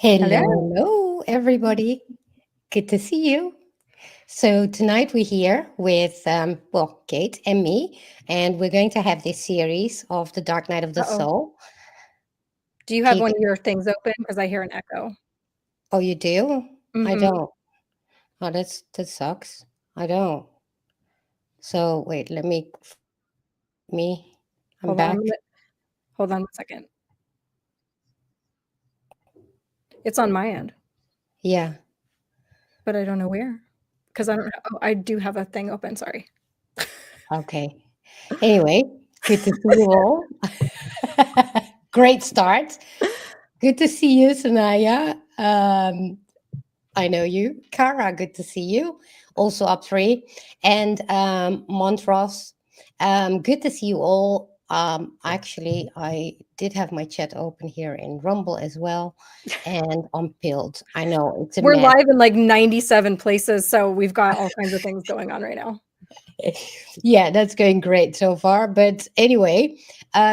Hello, Hello. hello, everybody. Good to see you. So tonight we're here with, Kate and me, and we're going to have this series of the Dark Night of the Uh-oh. Soul. Do you have Kate, one of your things open? Because I hear an echo. oh, you do? I Mhm. don't. Oh, that sucks. I don't. So wait, me. I'm Hold on. back. Hold on 1 second. It's on my end, Yeah. but I don't know where. Because I don't know. Oh, I do have a thing open. Sorry. Okay. Anyway, good to see you all. Great start. Good to see you, Sanaya. I know you. Kara, good to see you. Also up three. And Montrose, good to see you all. Actually, I did have my chat open here in Rumble as well. And on Pilled. I know it's a We're mess. live in like 97 places, so we've got all kinds of things going on right now. Yeah, that's going great so far. But anyway,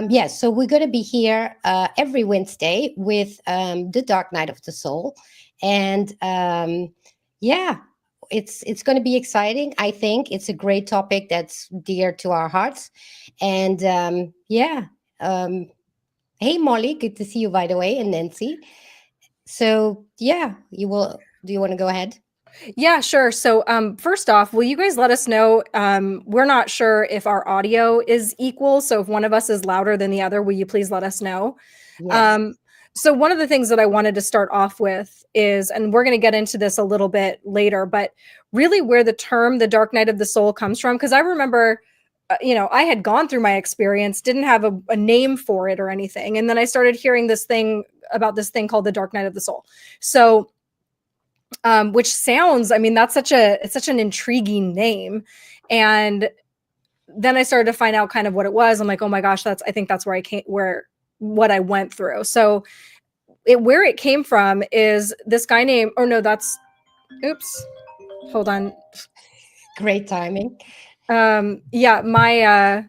yes, so we're going to be here every Wednesday with the Dark Night of the Soul. And yeah, it's going to be exciting. I think it's a great topic that's dear to our hearts. And yeah, um, hey Molly, good to see you by the way, and Nancy. So yeah, you will. Do you want to go ahead? Yeah, sure. So, first off, will you guys let us know? We're not sure if our audio is equal. So, if one of us is louder than the other, will you please let us know? Yes. Um, so, one of the things that I wanted to start off with is, and we're going to get into this a little bit later, but really where the term the dark night of the soul comes from. Because I remember, I had gone through my experience, didn't have a name for it or anything. And then I started hearing this thing about this thing called the dark night of the soul. So, which sounds, I mean, it's such an intriguing name. And then I started to find out kind of what it was. I'm like, oh my gosh, I think that's where I came, where what I went through. So where it came from is this guy named, oh no, oops, hold on. Great timing. Yeah,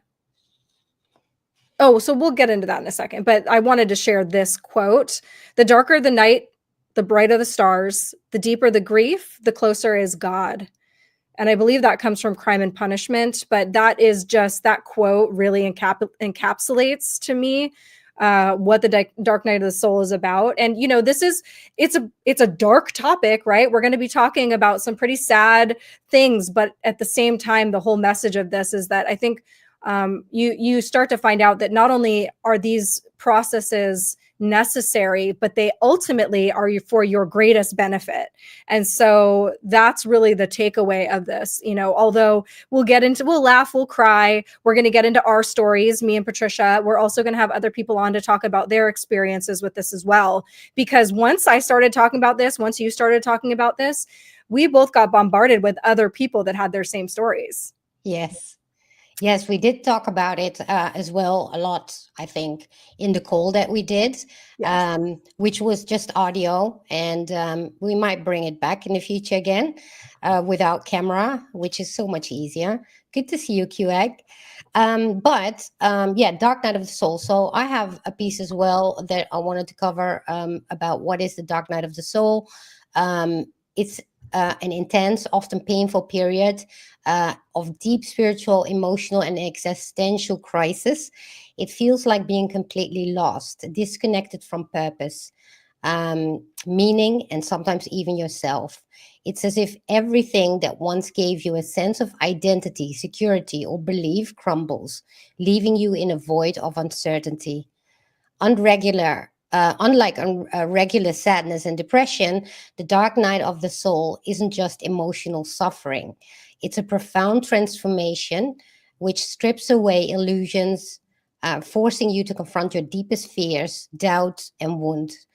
oh, so we'll get into that in a second, but I wanted to share this quote. The darker the night, the brighter the stars, the deeper the grief, the closer is God. And I believe that comes from Crime and Punishment, but that is just that quote really encapsulates to me what the Dark Night of the Soul is about. And it's a dark topic, right? We're going to be talking about some pretty sad things, but at the same time, the whole message of this is that I think you start to find out that not only are these processes necessary, but they ultimately are for your greatest benefit. And so that's really the takeaway of this. Although we'll laugh, we'll cry, we're going to get into our stories, me and Patricia. We're also going to have other people on to talk about their experiences with this as well. Because once I started talking about this, once you started talking about this, we both got bombarded with other people that had their same stories. Yes. Yes, we did talk about it as well a lot, I think, in the call that we did, Yes. which was just audio. And we might bring it back in the future again without camera, which is so much easier. Good to see you, QEgg. But yeah, Dark Night of the Soul. So I have a piece as well that I wanted to cover about what is the Dark Night of the Soul. It's an intense, often painful period of deep spiritual, emotional, and existential crisis. It feels like being completely lost, disconnected from purpose, meaning, and sometimes even yourself. It's as if everything that once gave you a sense of identity, security, or belief crumbles, leaving you in a void of uncertainty. Unlike regular sadness and depression, the dark night of the soul isn't just emotional suffering. It's a profound transformation which strips away illusions, forcing you to confront your deepest fears, doubts, and wounds.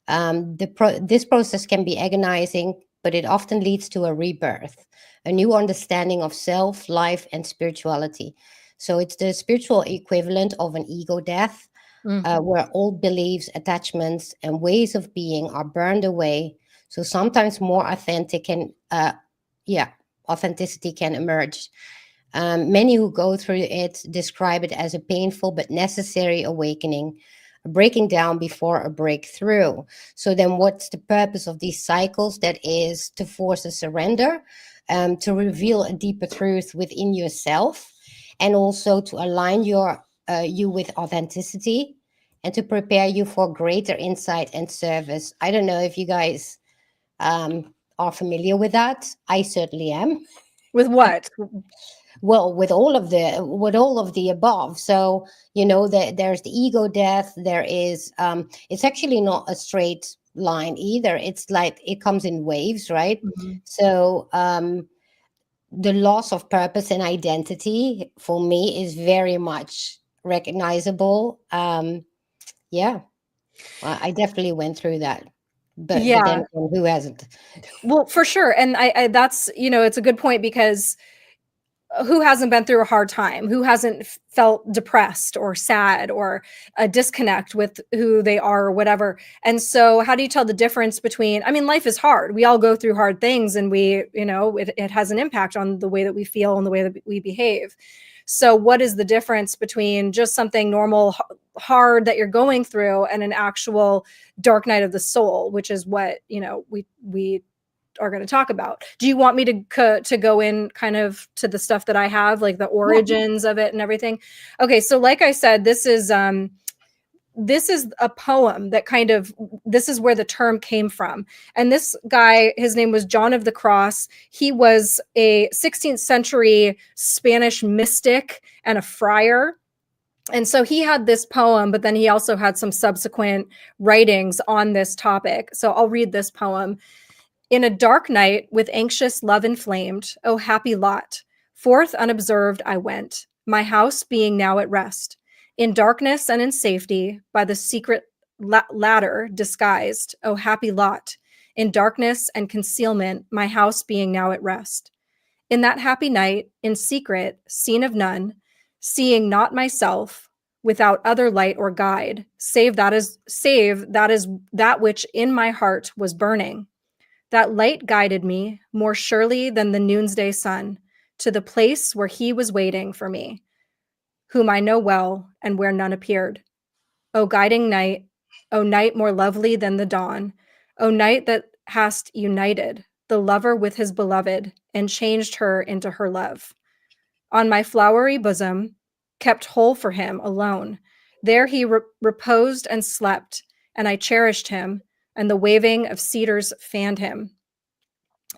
This process can be agonizing, but it often leads to a rebirth, a new understanding of self, life, and spirituality. So it's the spiritual equivalent of an ego death, where old beliefs, attachments, and ways of being are burned away. So sometimes more yeah, authenticity can emerge. Many who go through it describe it as a painful but necessary awakening, breaking down before a breakthrough. So then what's the purpose of these cycles? That is to force a surrender, to reveal a deeper truth within yourself, and also to align you with authenticity, and to prepare you for greater insight and service. I don't know if you guys are familiar with that. I certainly am. With what? Well, with all of the above. So there's the ego death. There is it's actually not a straight line either. It's like it comes in waves, right? Mhm. So the loss of purpose and identity for me is very much recognizable. Yeah, I definitely went through that, but then Yeah. again, who hasn't? Well, for sure. And I that's, it's a good point because who hasn't been through a hard time? Who hasn't felt depressed or sad or a disconnect with who they are or whatever? And so, how do you tell the difference between? I mean, life is hard. We all go through hard things, and it has an impact on the way that we feel and the way that we behave. So, what is the difference between just something normal, hard that you're going through, and an actual dark night of the soul, which is what we are going to talk about. Do you want me to go in kind of to the stuff that I have, like the origins of it and everything? Okay, so like I said, this is a poem that this is where the term came from. And this guy, his name was John of the Cross. He was a 16th century Spanish mystic and a friar. And so he had this poem, but then he also had some subsequent writings on this topic. So I'll read this poem. In a dark night, with anxious love inflamed, oh happy lot, forth unobserved I went, my house being now at rest. In darkness and in safety, by the secret ladder disguised, oh happy lot, in darkness and concealment, my house being now at rest. In that happy night, in secret, seen of none, seeing not myself, without other light or guide, save that is that which in my heart was burning. That light guided me more surely than the noonday sun to the place where he was waiting for me, whom I know well and where none appeared. O guiding night, O night more lovely than the dawn, O night that hast united the lover with his beloved and changed her into her love. On my flowery bosom, kept whole for him alone, there he reposed and slept, and I cherished him, and the waving of cedars fanned him.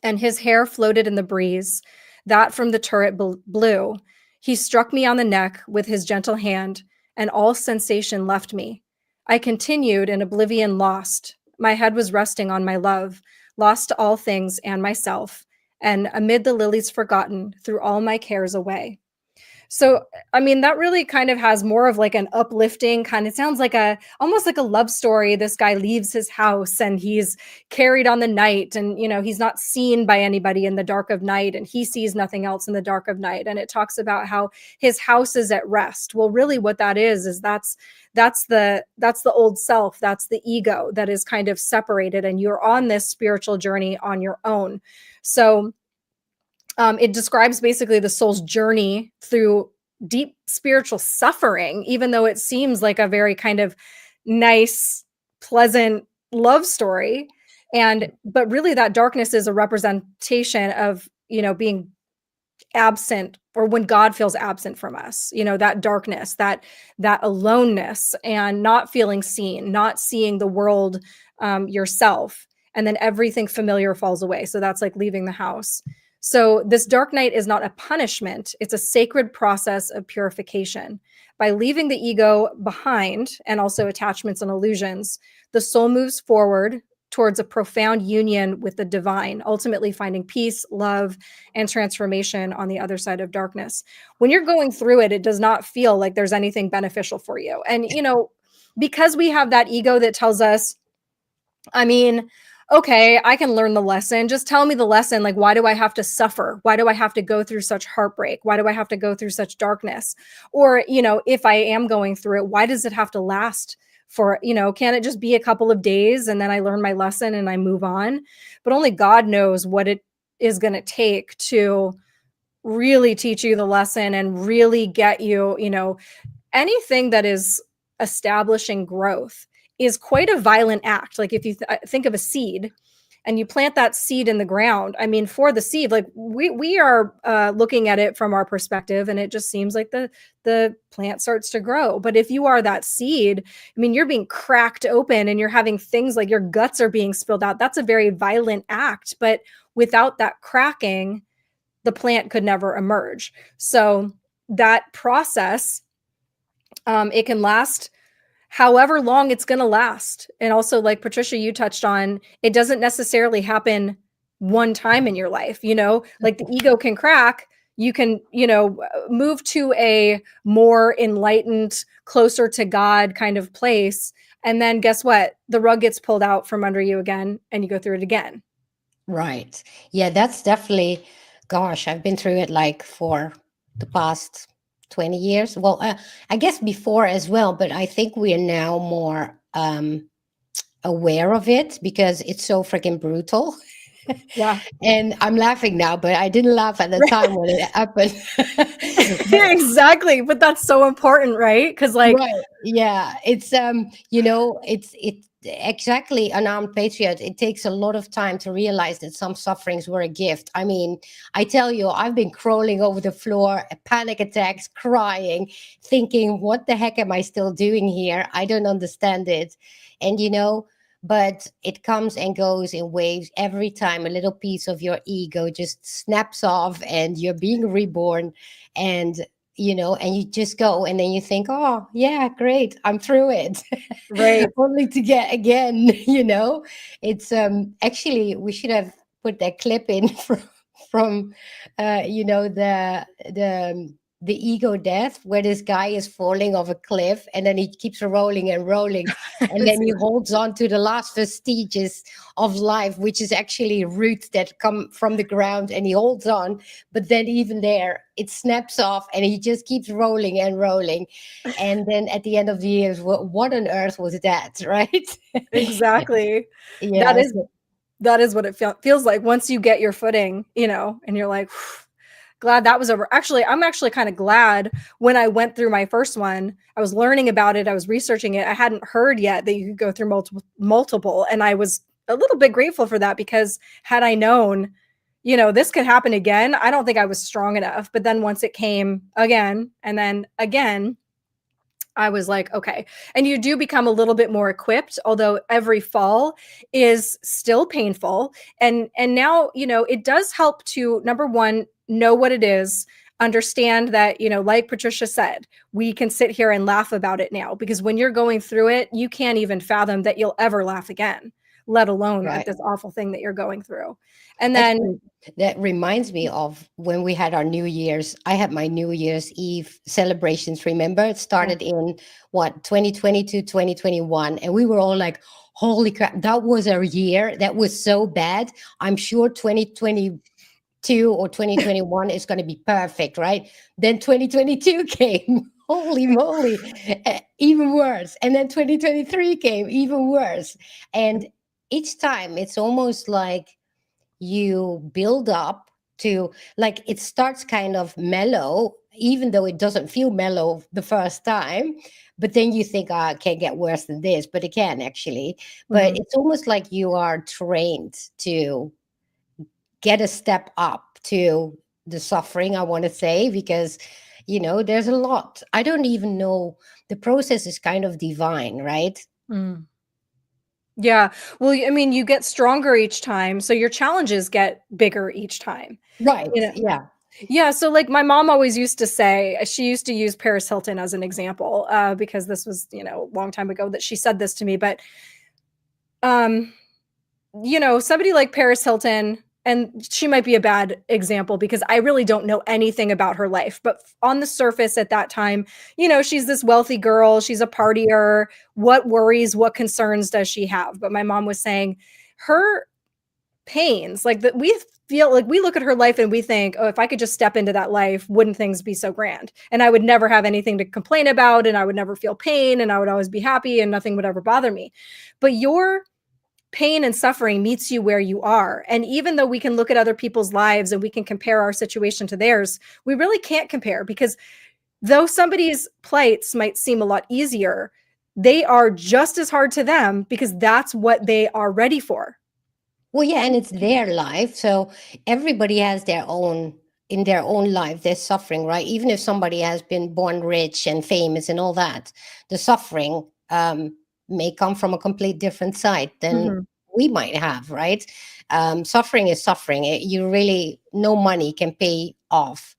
And his hair floated in the breeze, that from the turret blew. He struck me on the neck with his gentle hand, and all sensation left me. I continued in oblivion lost. My head was resting on my love, lost to all things and myself, and amid the lilies forgotten, threw all my cares away. So, I mean, that really kind of has more of like an uplifting kind of sounds like almost like a love story. This guy leaves his house and he's carried on the night, and, he's not seen by anybody in the dark of night, and he sees nothing else in the dark of night. And it talks about how his house is at rest. Well, really what that is that's the old self. That's the ego that is kind of separated, and you're on this spiritual journey on your own. So, it describes basically the soul's journey through deep spiritual suffering, even though it seems like a very kind of nice, pleasant love story. But really that darkness is a representation of, being absent, or when God feels absent from us, that darkness, that aloneness, and not feeling seen, not seeing the world yourself. And then everything familiar falls away. So that's like leaving the house. So this dark night is not a punishment. It's a sacred process of purification. By leaving the ego behind, and also attachments and illusions, the soul moves forward towards a profound union with the divine, ultimately finding peace, love, and transformation on the other side of darkness. When you're going through it, it does not feel like there's anything beneficial for you. And, because we have that ego that tells us, I mean, okay, I can learn the lesson. Just tell me the lesson. Like, why do I have to suffer? Why do I have to go through such heartbreak? Why do I have to go through such darkness? Or, if I am going through it, why does it have to last for, can it just be a couple of days and then I learn my lesson and I move on? But only God knows what it is going to take to really teach you the lesson and really get you, anything that is establishing growth is quite a violent act. Like if you think of a seed and you plant that seed in the ground, I mean, for the seed, like we are looking at it from our perspective, and it just seems like the plant starts to grow. But if you are that seed, I mean, you're being cracked open and you're having things like your guts are being spilled out. That's a very violent act. But without that cracking, the plant could never emerge. So that process, it can last however long it's going to last. And also, like Patricia, you touched on, it doesn't necessarily happen one time in your life, like the ego can crack. You can, move to a more enlightened, closer to God kind of place. And then guess what? The rug gets pulled out from under you again, and you go through it again. Right. Yeah, that's definitely, gosh, I've been through it like for the past 20 years. Well, I guess before as well, but I think we are now more aware of it because it's so freaking brutal. Yeah. And I'm laughing now, but I didn't laugh at the time when it happened. Yeah, exactly. But that's so important, right? Because like, right. Yeah, it's it's exactly unarmed patriot. It takes a lot of time to realize that some sufferings were a gift. I mean, I tell you, I've been crawling over the floor, panic attacks, crying, thinking, what the heck am I still doing here? I don't understand it. And but it comes and goes in waves. Every time a little piece of your ego just snaps off and you're being reborn, and and you just go, and then you think, oh yeah, great, I'm through it. right. Only to get again. It's actually, we should have put that clip in from the ego death, where this guy is falling off a cliff and then he keeps rolling and rolling, and then he holds on to the last vestiges of life, which is actually roots that come from the ground, and he holds on, but then even there it snaps off and he just keeps rolling and rolling. And then at the end of the years, what on earth was that? Right. Exactly. Yeah. That is what it feels like once you get your footing, and you're like, glad that was over. Actually, I'm actually kind of glad when I went through my first one, I was learning about it. I was researching it. I hadn't heard yet that you could go through multiple. And I was a little bit grateful for that, because had I known, this could happen again, I don't think I was strong enough. But then once it came again, and then again, I was like, okay. And you do become a little bit more equipped, although every fall is still painful. And now, it does help to, number one, know what it is, understand that, like Patricia said, we can sit here and laugh about it now, because when you're going through it, you can't even fathom that you'll ever laugh again, let alone at this awful thing that you're going through. And then that reminds me of when we had our New Year's. I had my New Year's Eve celebrations. Remember, it started in 2020 to 2021, and we were all like, holy crap, that was our year. That was so bad. I'm sure 2022 or 2021 is going to be perfect, right? Then 2022 came. Holy moly, even worse. And then 2023 came, even worse. And each time it's almost like you build up to, like, it starts kind of mellow, even though it doesn't feel mellow the first time. But then you think, oh, it can't get worse than this, but it can actually. But it's almost like you are trained to get a step up to the suffering, I want to say, because there's a lot. I don't even know. The process is kind of divine, right? Yeah. Well, I mean, you get stronger each time, so your challenges get bigger each time. Right. Yeah. Yeah. So like my mom always used to say, she used to use Paris Hilton as an example, because this was, a long time ago that she said this to me. But, somebody like Paris Hilton, and she might be a bad example because I really don't know anything about her life, but on the surface at that time, she's this wealthy girl, she's a partier. What worries, what concerns does she have? But my mom was saying her pains, like that, we feel like we look at her life and we think, oh, if I could just step into that life, wouldn't things be so grand? And I would never have anything to complain about, and I would never feel pain, and I would always be happy, and nothing would ever bother me. But your pain and suffering meets you where you are. And even though we can look at other people's lives and we can compare our situation to theirs, we really can't compare, because though somebody's plights might seem a lot easier, they are just as hard to them because that's what they are ready for. Well, yeah, and it's their life. So everybody has their own, in their own life, there's suffering, right? Even if somebody has been born rich and famous and all that, the suffering may come from a complete different side than Mm-hmm. we might have, right? Suffering is suffering. You really, no money can pay off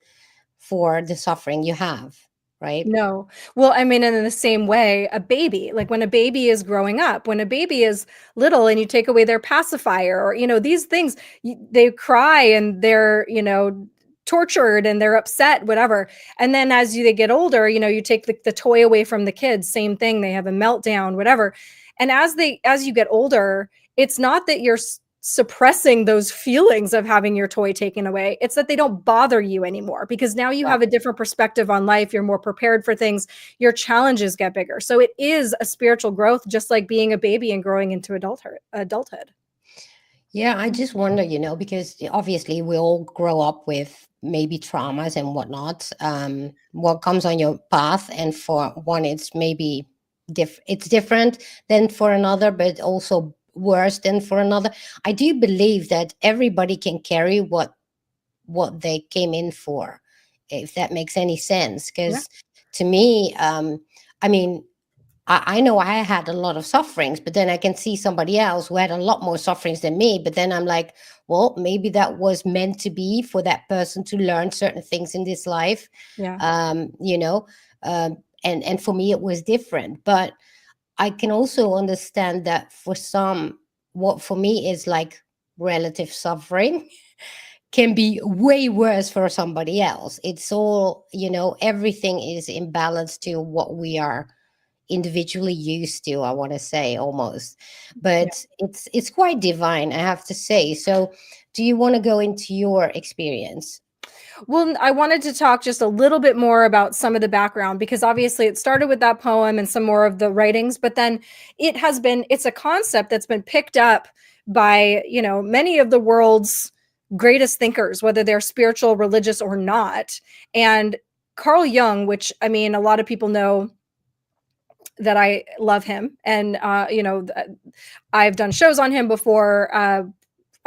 for the suffering you have, right? No. Well, I mean, and in the same way, a baby, like when a baby is growing up, when a baby is little and you take away their pacifier or, these things, they cry and they're, tortured and they're upset, whatever. And then as they get older, you take the toy away from the kids, same thing, they have a meltdown, whatever. And as you get older, it's not that you're suppressing those feelings of having your toy taken away. It's that they don't bother you anymore because now you have a different perspective on life. You're more prepared for things. Your challenges get bigger. So it is a spiritual growth, just like being a baby and growing into adulthood. Yeah, I just wonder, because obviously we all grow up with maybe traumas and whatnot. What comes on your path, and for one, it's maybe it's different than for another, but also worse than for another. I do believe that everybody can carry what they came in for, if that makes any sense. Yeah. Because to me, I mean, I know I had a lot of sufferings, but then I can see somebody else who had a lot more sufferings than me. But then I'm like, well, maybe that was meant to be for that person to learn certain things in this life. Yeah. And for me, it was different. But I can also understand that for some, what for me is like relative suffering can be way worse for somebody else. It's all, everything is in balance to what we are individually used to, I want to say, almost. Yeah. But it's quite divine, I have to say. So do you want to go into your experience? Well, I wanted to talk just a little bit more about some of the background because obviously it started with that poem and some more of the writings, but then it's a concept that's been picked up by, many of the world's greatest thinkers, whether they're spiritual, religious, or not. And Carl Jung, which I mean, a lot of people know that I love him. And, I've done shows on him before.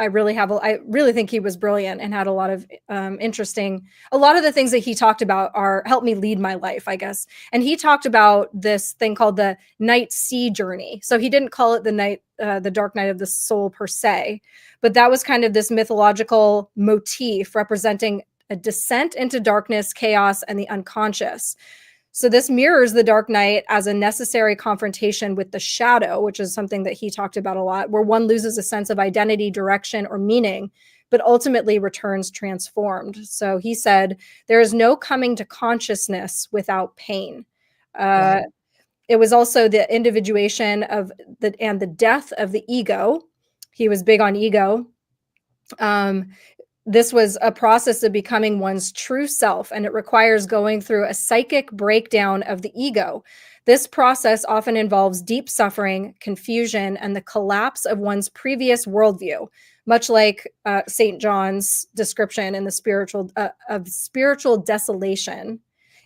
I really think he was brilliant and had a lot of a lot of the things that he talked about helped me lead my life, I guess. And he talked about this thing called the night sea journey. So he didn't call it the dark night of the soul per se, but that was kind of this mythological motif representing a descent into darkness, chaos, and the unconscious. So this mirrors the dark night as a necessary confrontation with the shadow, which is something that he talked about a lot, where one loses a sense of identity, direction, or meaning, but ultimately returns transformed. So he said, there is no coming to consciousness without pain. Wow. It was also the individuation and the death of the ego. He was big on ego. This was a process of becoming one's true self, and it requires going through a psychic breakdown of the ego. This process often involves deep suffering, confusion, and the collapse of one's previous worldview, much like St. John's description in the spiritual desolation.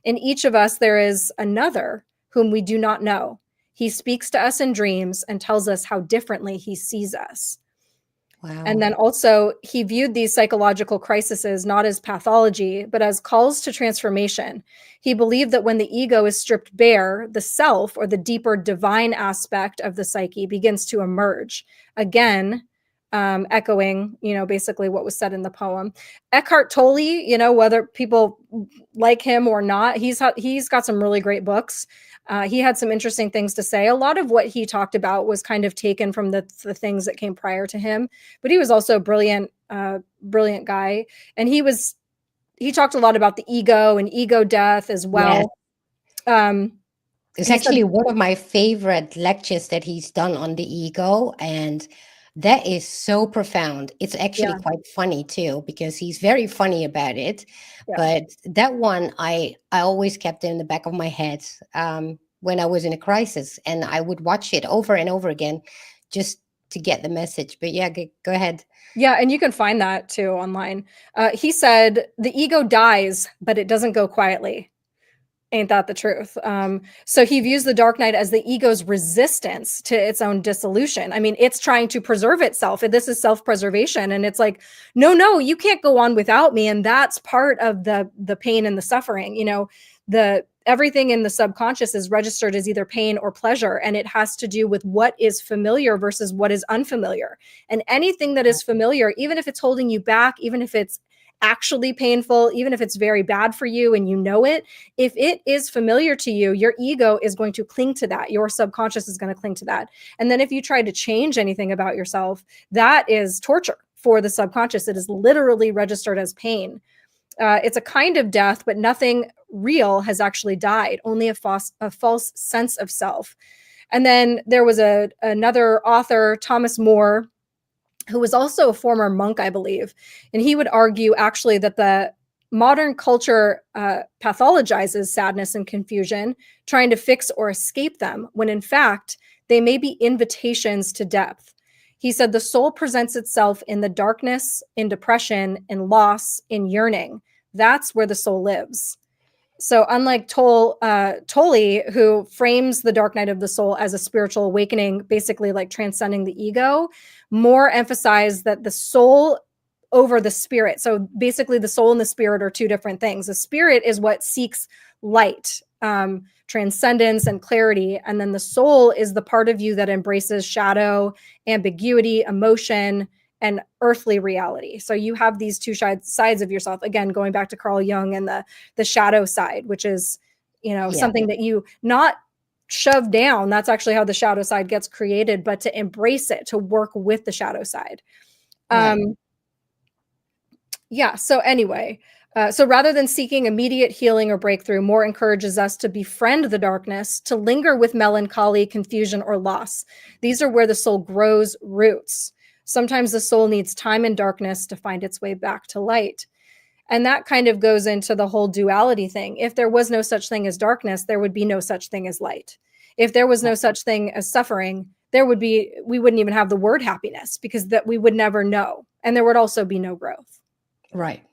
In each of us, there is another whom we do not know. He speaks to us in dreams and tells us how differently he sees us. Wow. And then also, he viewed these psychological crises not as pathology, but as calls to transformation. He believed that when the ego is stripped bare, the self, or the deeper divine aspect of the psyche, begins to emerge. Again, echoing, basically what was said in the poem. Eckhart Tolle, whether people like him or not, he's got some really great books. He had some interesting things to say. A lot of what he talked about was kind of taken from the things that came prior to him, but he was also a brilliant guy. And he talked a lot about the ego and ego death as well. Yes. It's actually one of my favorite lectures that he's done on the ego, and that is so profound. It's actually quite funny too, because he's very funny about it. Yeah. But that one, I always kept it in the back of my head when I was in a crisis, and I would watch it over and over again just to get the message. But yeah, go ahead. Yeah, and you can find that too online. He said, the ego dies, but it doesn't go quietly. Ain't that the truth? So he views the dark night as the ego's resistance to its own dissolution. I mean, it's trying to preserve itself. And this is self-preservation. And it's like, no, no, you can't go on without me. And that's part of the pain and the suffering. You know, the everything in the subconscious is registered as either pain or pleasure. And it has to do with what is familiar versus what is unfamiliar. And anything that is familiar, even if it's holding you back, even if it's actually painful, even if it's very bad for you and you know it, if it is familiar to you, your ego is going to cling to that. Your subconscious is going to cling to that. And then if you try to change anything about yourself, that is torture for the subconscious. It is literally registered as pain. It's a kind of death, but nothing real has actually died, only a false sense of self. And then there was another author, Thomas More, who was also a former monk, I believe. And he would argue actually that the modern culture pathologizes sadness and confusion, trying to fix or escape them, when in fact, they may be invitations to depth. He said the soul presents itself in the darkness, in depression, in loss, in yearning. That's where the soul lives. So unlike Tolle, who frames the dark night of the soul as a spiritual awakening, basically like transcending the ego, More emphasized that the soul over the spirit. So basically the soul and the spirit are two different things. The spirit is what seeks light, transcendence and clarity. And then the soul is the part of you that embraces shadow, ambiguity, emotion, and earthly reality. So you have these two sides of yourself. Again, going back to Carl Jung and the shadow side, which is, something that you not shove down. That's actually how the shadow side gets created, but to embrace it, to work with the shadow side. Right. So anyway, so rather than seeking immediate healing or breakthrough, More encourages us to befriend the darkness, to linger with melancholy, confusion, or loss. These are where the soul grows roots. Sometimes the soul needs time in darkness to find its way back to light. And that kind of goes into the whole duality thing. If there was no such thing as darkness, there would be no such thing as light. If there was no such thing as suffering, we wouldn't even have the word happiness, because that we would never know. And there would also be no growth. Right.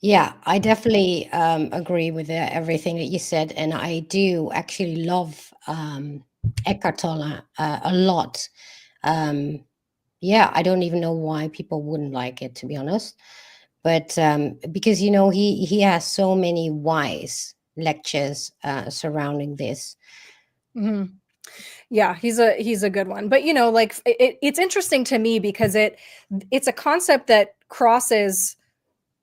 Yeah, I definitely agree with everything that you said. And I do actually love Eckhart Tolle a lot. I don't even know why people wouldn't like it, to be honest. But because, he has so many wise lectures surrounding this. Mm-hmm. Yeah, he's a good one. But it's interesting to me because it's a concept that crosses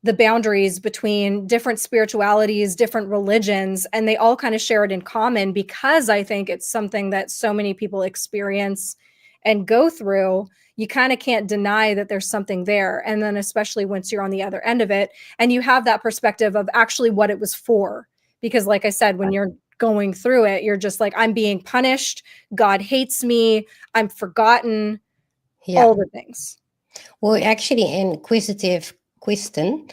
the boundaries between different spiritualities, different religions, and they all kind of share it in common, because I think it's something that so many people experience and go through. You kind of can't deny that there's something there. And then especially once you're on the other end of it and you have that perspective of actually what it was for. Because like I said, when you're going through it, you're just like, I'm being punished. God hates me. I'm forgotten. Yeah. All the things. Well, actually, Inquisitive Quiston,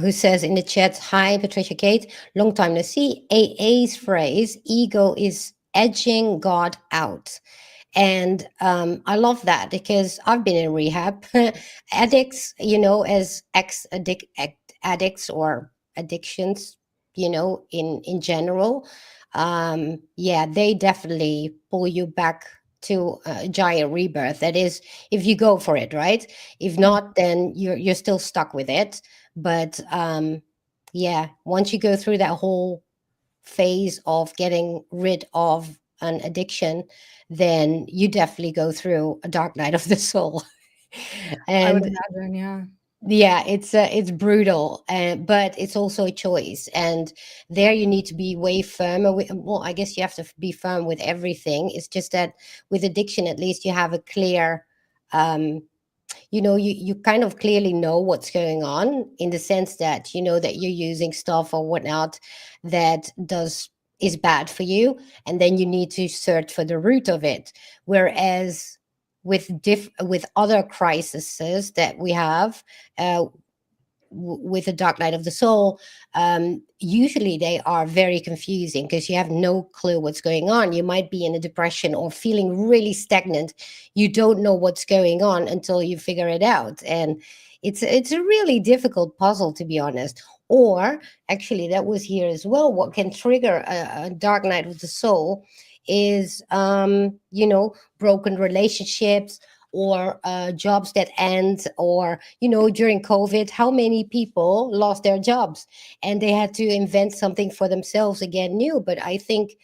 who says in the chat, hi, Patricia Kate, long time no see. AA's phrase, ego is edging God out. And I love that, because I've been in rehab. Addicts, as addicts or addictions, in general, they definitely pull you back to a giant rebirth. That is, if you go for it, right? If not, then you're still stuck with it. But once you go through that whole phase of getting rid of an addiction, then you definitely go through a dark night of the soul. I would And imagine, it's brutal, but it's also a choice, and there you need to be way firmer with, well, I guess you have to be firm with everything. It's just that with addiction, at least you have a clear, you kind of clearly know what's going on, in the sense that you know that you're using stuff or whatnot that is bad for you, and then you need to search for the root of it. Whereas with other crises that we have, with the dark night of the soul, usually they are very confusing, because you have no clue what's going on. You might be in a depression or feeling really stagnant. You don't know what's going on until you figure it out, and it's a really difficult puzzle, to be honest. Or actually, that was here as well. What can trigger a dark night of the soul is, broken relationships, or jobs that end, or, during COVID, how many people lost their jobs and they had to invent something for themselves again new. But I think,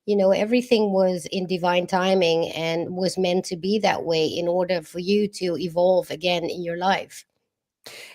everything was in divine timing and was meant to be that way in order for you to evolve again in your life.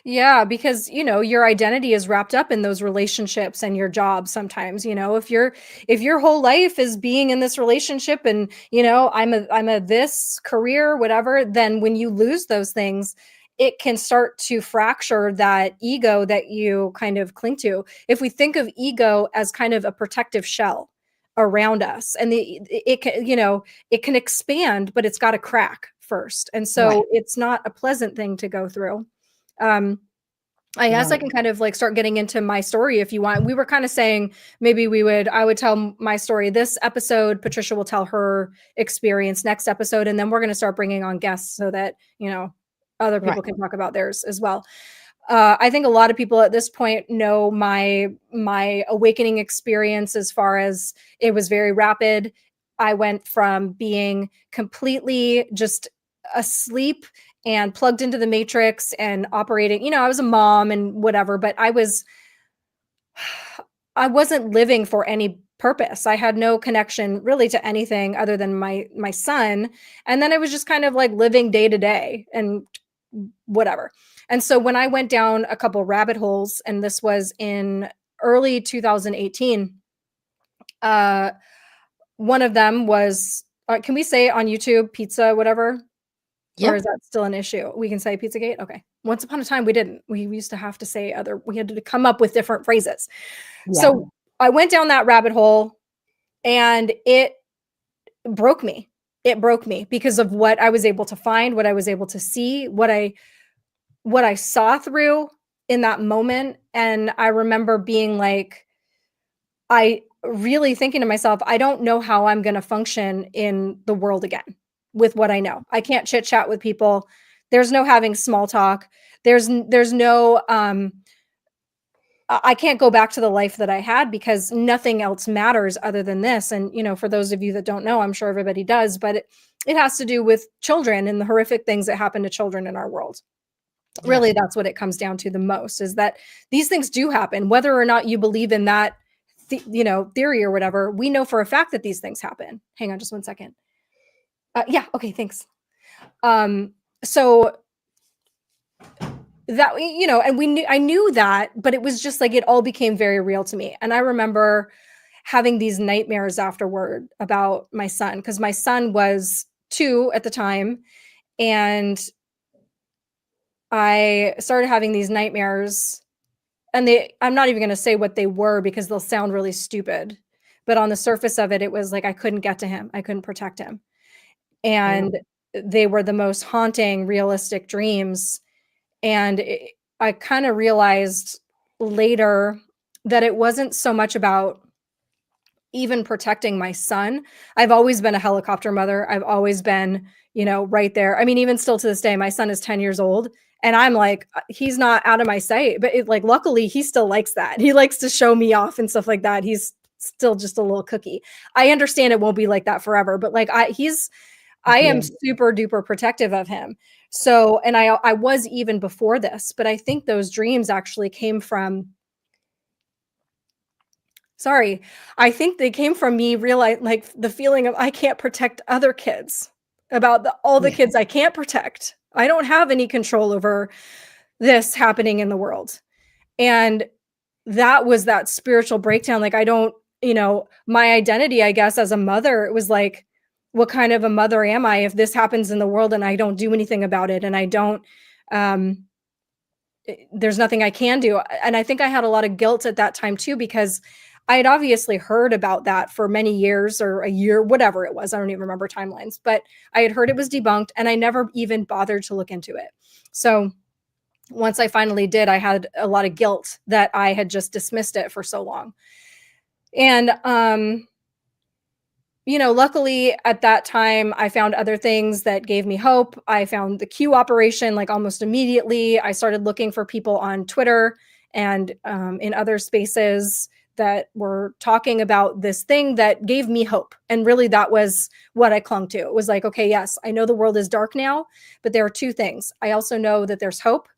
Yeah, because your identity is wrapped up in those relationships and your job sometimes, if your whole life is being in this relationship and, I'm a this career, whatever, then when you lose those things, it can start to fracture that ego that you kind of cling to. If we think of ego as kind of a protective shell around us, and it can, it can expand, but it's got to crack first. And Right, so it's not a pleasant thing to go through. Um, I guess I right. can kind of like start getting into my story if you want. We were kind of saying maybe I would tell my story this episode. Patricia will tell her experience next episode. And then we're going to start bringing on guests so that, other people Right. can talk about theirs as well. I think a lot of people at this point know my awakening experience as far as it was very rapid. I went from being completely just asleep and plugged into the matrix and operating. I was a mom and whatever, but I wasn't living for any purpose. I had no connection really to anything other than my son. And then I was just kind of like living day to day and whatever. And so when I went down a couple rabbit holes, and this was in early 2018, one of them was, can we say on YouTube, pizza, whatever? Or is Yeah. that still an issue? We can say Pizzagate? Okay. Once upon a time, we didn't. We used to have to say we had to come up with different phrases. Yeah. So I went down that rabbit hole and it broke me. It broke me because of what I was able to find, what I was able to see, what I saw through in that moment. And I remember being like, I really thinking to myself, I don't know how I'm going to function in the world again with what I know. I can't chit chat with people. There's no having small talk. There's no I can't go back to the life that I had because nothing else matters other than this. And for those of you that don't know, I'm sure everybody does, but it has to do with children and the horrific things that happen to children in our world. Yeah. Really, that's what it comes down to the most, is that these things do happen, whether or not you believe in that theory or whatever. We know for a fact that these things happen. Hang on just one second. Yeah, okay, thanks. So that, and I knew that, but it was just like it all became very real to me. And I remember having these nightmares afterward about my son, because my son was 2 at the time, and I started having these nightmares, and I'm not even going to say what they were because they'll sound really stupid. But on the surface of it, it was like I couldn't get to him. I couldn't protect him. And Mm. they were the most haunting, realistic dreams. And I kind of realized later that it wasn't so much about even protecting my son. I've always been a helicopter mother. I've always been, right there. I mean, even still to this day, my son is 10 years old. And I'm like, he's not out of my sight. But luckily, he still likes that. He likes to show me off and stuff like that. He's still just a little cookie. I understand it won't be like that forever. But I am Yeah. super duper protective of him. So, and I was even before this. But I think those dreams actually came from, sorry, I think they came from me realizing, like, the feeling of I can't protect other kids, about all the Yeah. kids I can't protect. I don't have any control over this happening in the world. And that was that spiritual breakdown. Like, I don't, my identity, I guess, as a mother, it was like, what kind of a mother am I if this happens in the world and I don't do anything about it? And I don't, um, there's nothing I can do. And I think I had a lot of guilt at that time too, because I had obviously heard about that for many years, or a year, whatever it was. I don't even remember timelines, but I had heard it was debunked and I never even bothered to look into it. So once I finally did, I had a lot of guilt that I had just dismissed it for so long. And, luckily at that time, I found other things that gave me hope. I found the Q operation like almost immediately. I started looking for people on Twitter and in other spaces that were talking about this thing that gave me hope. And really, that was what I clung to. It was like, okay, yes, I know the world is dark now, but there are two things. I also know that there's hope.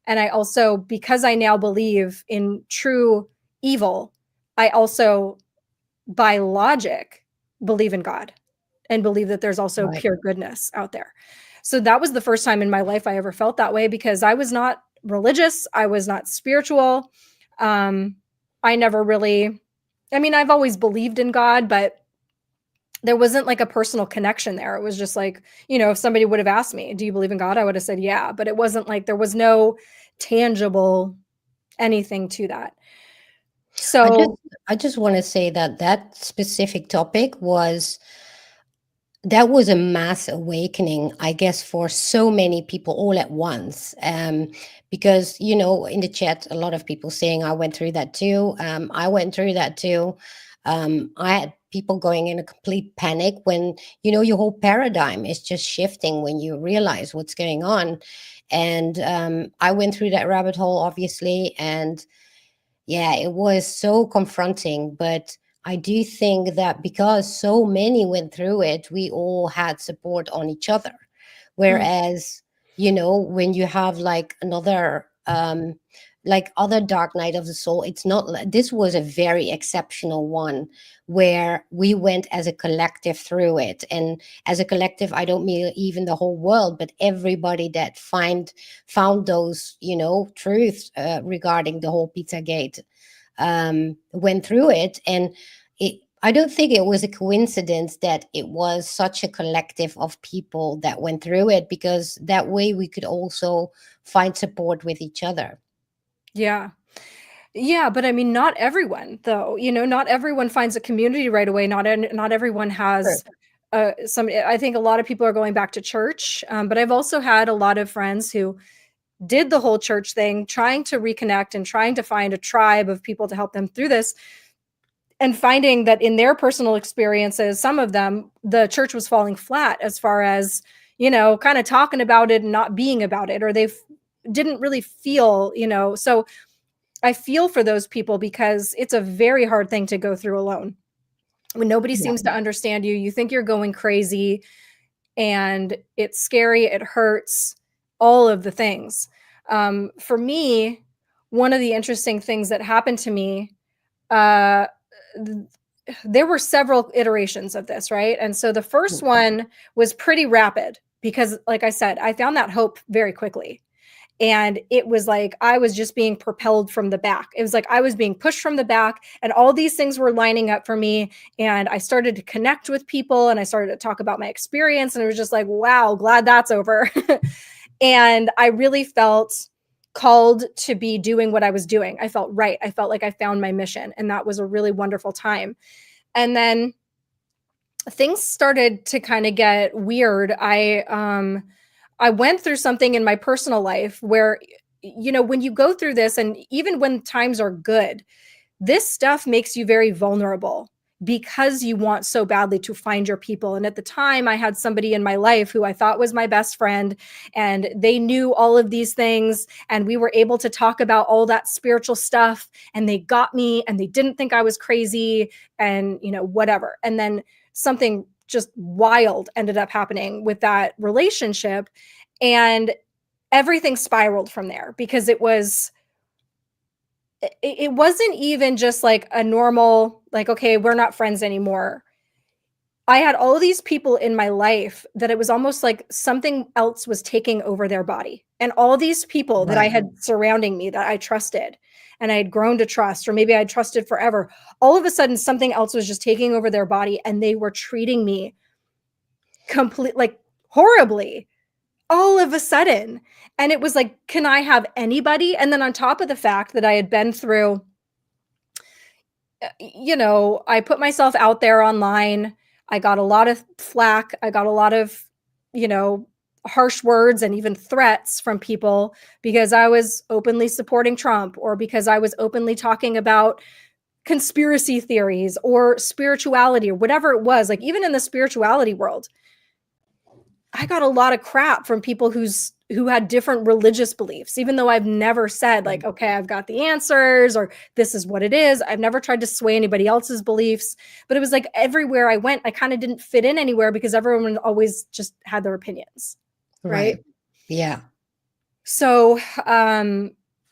And I also, because I now believe in true evil, I also, by logic, believe in God and believe that there's also Right. pure goodness out there. So that was the first time in my life I ever felt that way, because I was not religious. I was not spiritual. I never really, I mean, I've always believed in God, but there wasn't like a personal connection there. It was just like, if somebody would have asked me, do you believe in God? I would have said, yeah, but it wasn't like there was no tangible anything to that. I just So I just want to say that that specific topic was a mass awakening, I guess, for so many people all at once. Because in the chat, a lot of people saying I went through that too. I went through that too. I had people going in a complete panic when your whole paradigm is just shifting when you realize what's going on. And I went through that rabbit hole, obviously, and yeah, it was so confronting, but I do think that because so many went through it, we all had support on each other. mm, Whereas, when you have like another, like other dark night of the soul, it's not this was a very exceptional one where we went as a collective through it. And as a collective, I don't mean even the whole world, but everybody that found those, truths regarding the whole Pizzagate went through it. And I don't think it was a coincidence that it was such a collective of people that went through it, because that way we could also find support with each other. yeah. Yeah, but I mean, not everyone, though. Not everyone finds a community right away. Not everyone Sure. has some. I think a lot of people are going back to church, but I've also had a lot of friends who did the whole church thing, trying to reconnect and trying to find a tribe of people to help them through this, and finding that in their personal experiences, some of them, the church was falling flat as far as kind of talking about it and not being about it, or they didn't really feel. So I feel for those people, because it's a very hard thing to go through alone. When nobody Yeah. seems to understand you, you think you're going crazy, and it's scary, it hurts, all of the things. For me, one of the interesting things that happened to me, uh, there were several iterations of this, right? And so the first one was pretty rapid because, like I said, I found that hope very quickly. And it was like I was just being propelled from the back. It was like I was being pushed from the back, and all these things were lining up for me. And I started to connect with people, and I started to talk about my experience. And it was just like, wow, glad that's over. And I really felt called to be doing what I was doing. I felt right. I felt like I found my mission. And that was a really wonderful time. And then things started to kind of get weird. I went through something in my personal life where, when you go through this, and even when times are good, this stuff makes you very vulnerable because you want so badly to find your people. And at the time, I had somebody in my life who I thought was my best friend, and they knew all of these things. And we were able to talk about all that spiritual stuff, and they got me, and they didn't think I was crazy, and, whatever. And then something just wild ended up happening with that relationship. And everything spiraled from there, because it wasn't even just like a normal, like, okay, we're not friends anymore. I had all of these people in my life that it was almost like something else was taking over their body. And all these people that I Right. had surrounding me that I trusted and I had grown to trust, or maybe I trusted forever, all of a sudden something else was just taking over their body, and they were treating me like horribly all of a sudden. And it was like, can I have anybody? And then on top of the fact that I had been through, I put myself out there online. I got a lot of flack. I got a lot of, harsh words and even threats from people because I was openly supporting Trump, or because I was openly talking about conspiracy theories or spirituality or whatever it was. Like, even in the spirituality world, I got a lot of crap from people who had different religious beliefs, even though I've never said like, okay, I've got the answers or this is what it is. I've never tried to sway anybody else's beliefs, but it was like everywhere I went, I kind of didn't fit in anywhere because everyone always just had their opinions. Right. Yeah. So,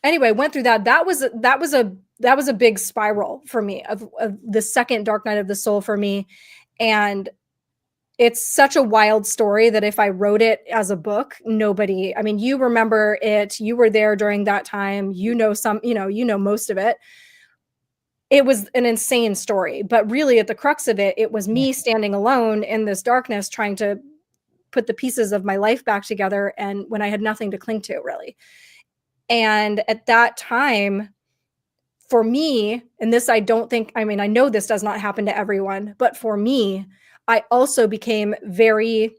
anyway, went through that. That was a big spiral for me of the second dark night of the soul for me. And it's such a wild story that if I wrote it as a book, nobody, I mean, you remember it, you were there during that time, you know most of it. It was an insane story, but really at the crux of it, it was me standing alone in this darkness, trying to put the pieces of my life back together. And when I had nothing to cling to, really. And at that time, for me, and this, I know this does not happen to everyone, but for me, I also became very,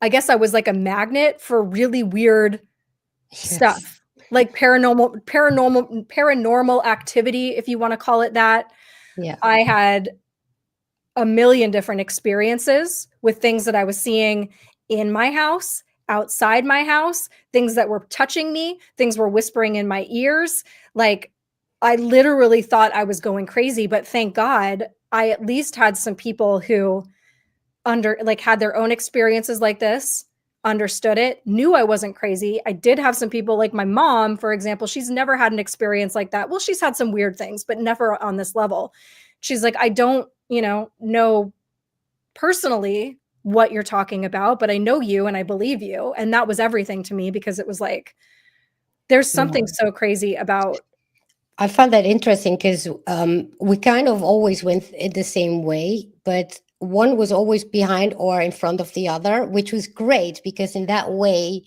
I guess I was like a magnet for really weird stuff, like paranormal activity, if you want to call it that. Yeah. I had a million different experiences with things that I was seeing in my house, outside my house, things that were touching me, things were whispering in my ears. Like, I literally thought I was going crazy, but thank God I at least had some people who had their own experiences like this, understood it, knew I wasn't crazy. I did have some people like my mom, for example, she's never had an experience like that. Well, she's had some weird things, but never on this level. She's like, I don't, know personally what you're talking about, but I know you and I believe you. And that was everything to me, because it was like, there's something so crazy about. I found that interesting because we kind of always went in the same way, but one was always behind or in front of the other, which was great because in that way,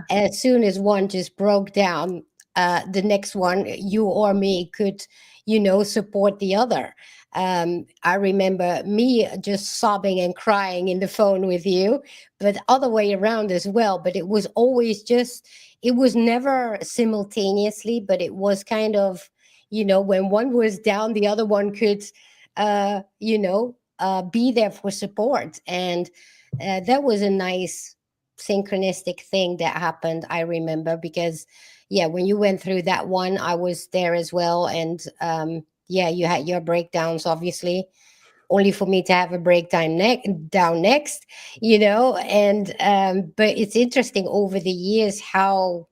as soon as one just broke down, the next one, you or me, could, support the other. I remember me just sobbing and crying in the phone with you, but other way around as well. But it was always it was never simultaneously, but it was kind of, when one was down, the other one could, be there for support. And that was a nice synchronistic thing that happened, I remember, because, when you went through that one, I was there as well. And you had your breakdowns, obviously, only for me to have a breakdown down next, and but it's interesting over the years how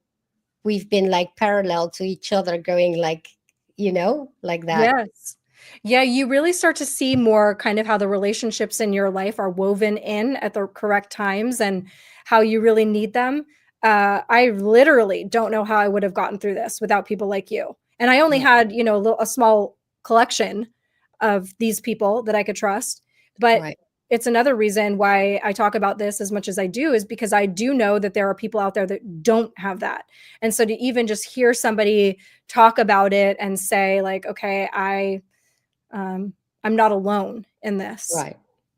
we've been like parallel to each other, going like, like that. Yes. Yeah, you really start to see more kind of how the relationships in your life are woven in at the correct times and how you really need them. I literally don't know how I would have gotten through this without people like you. And I only had, a small collection of these people that I could trust. But it's another reason why I talk about this as much as I do, is because I do know that there are people out there that don't have that. And so to even just hear somebody talk about it and say like, okay, I'm not alone in this,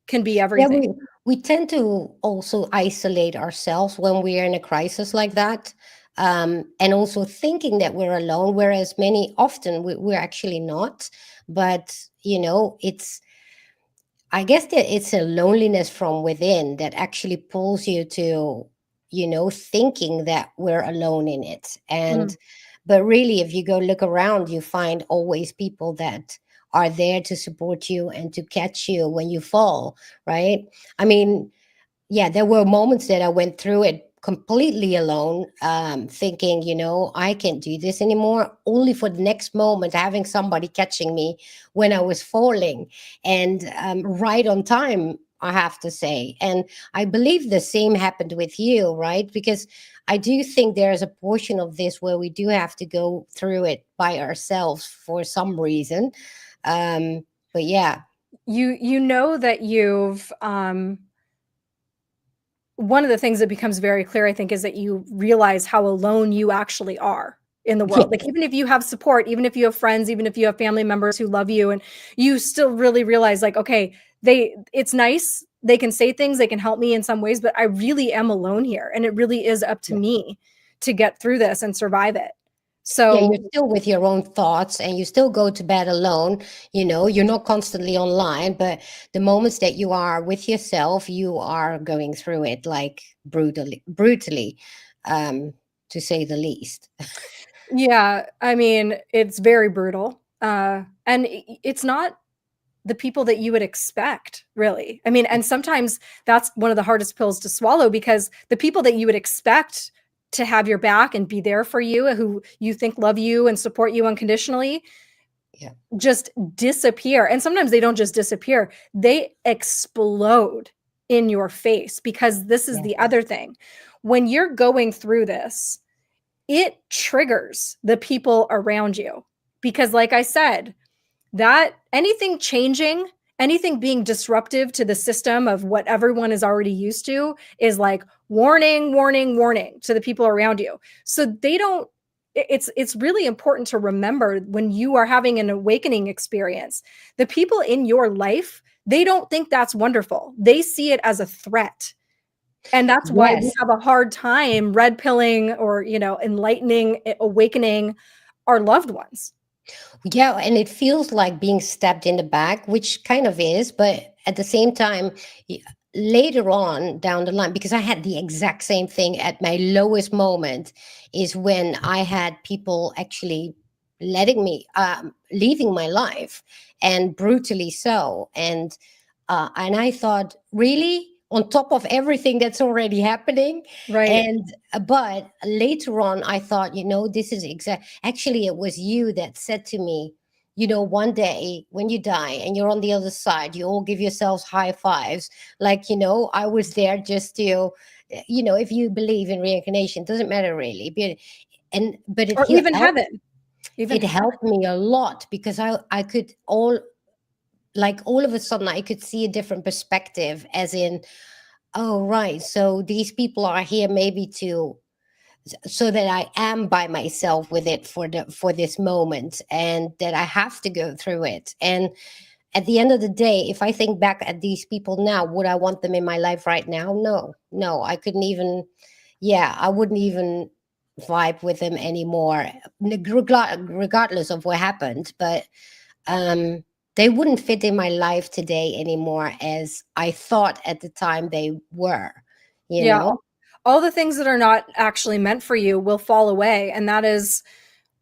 can be everything. Yeah, we tend to also isolate ourselves when we are in a crisis like that. And also thinking that we're alone, whereas often we're actually not. But, I guess that it's a loneliness from within that actually pulls you to, thinking that we're alone in it. And, but really, if you go look around, you find always people that are there to support you and to catch you when you fall, right? I mean, there were moments that I went through it completely alone, thinking, I can't do this anymore, only for the next moment having somebody catching me when I was falling, and right on time, I have to say. And I believe the same happened with you, right? Because I do think there's a portion of this where we do have to go through it by ourselves for some reason. But yeah. You know that you've one of the things that becomes very clear, I think, is that you realize how alone you actually are in the world. Like, even if you have support, even if you have friends, even if you have family members who love you, and you still really realize like, okay, it's nice. They can say things, they can help me in some ways, but I really am alone here. And it really is up to me to get through this and survive it. Yeah, So you're still with your own thoughts and you still go to bed alone. You're not constantly online, but the moments that you are with yourself, you are going through it like brutally, um, to say the least. yeah, I mean, it's very brutal. And it's not the people that you would expect, really. I mean, and sometimes that's one of the hardest pills to swallow, because the people that you would expect to have your back and be there for you, who you think love you and support you unconditionally, Yeah. just disappear. And sometimes they don't just disappear, they explode in your face. Because this is Yeah. the other thing. When you're going through this, it triggers the people around you. Because, like I said, that anything changing, anything being disruptive to the system of what everyone is already used to, is like warning, warning, warning to the people around you. So they don't, it's really important to remember, when you are having an awakening experience, the people in your life, they don't think that's wonderful. They see it as a threat. And that's why we Yes. have a hard time red pilling or, enlightening, awakening our loved ones. Yeah, and it feels like being stabbed in the back, which kind of is, but at the same time, later on down the line, because I had the exact same thing at my lowest moment, is when I had people actually letting me, leaving my life, and brutally so. And I thought, really? On top of everything that's already happening. Right. And but later on I thought, this is actually it was you that said to me, one day when you die and you're on the other side, you all give yourselves high fives. Like, I was there just to, if you believe in reincarnation, doesn't matter really. But Or even heaven. Even it helped me a lot, because I could all of a sudden I could see a different perspective, as in, oh, right. So these people are here maybe so that I am by myself with it for this moment, and that I have to go through it. And at the end of the day, if I think back at these people now, would I want them in my life right now? No, no, I couldn't even. Yeah, I wouldn't even vibe with them anymore, regardless of what happened. But um, they wouldn't fit in my life today anymore as I thought at the time they were, you Yeah, know? all the things that are not actually meant for you will fall away, and that is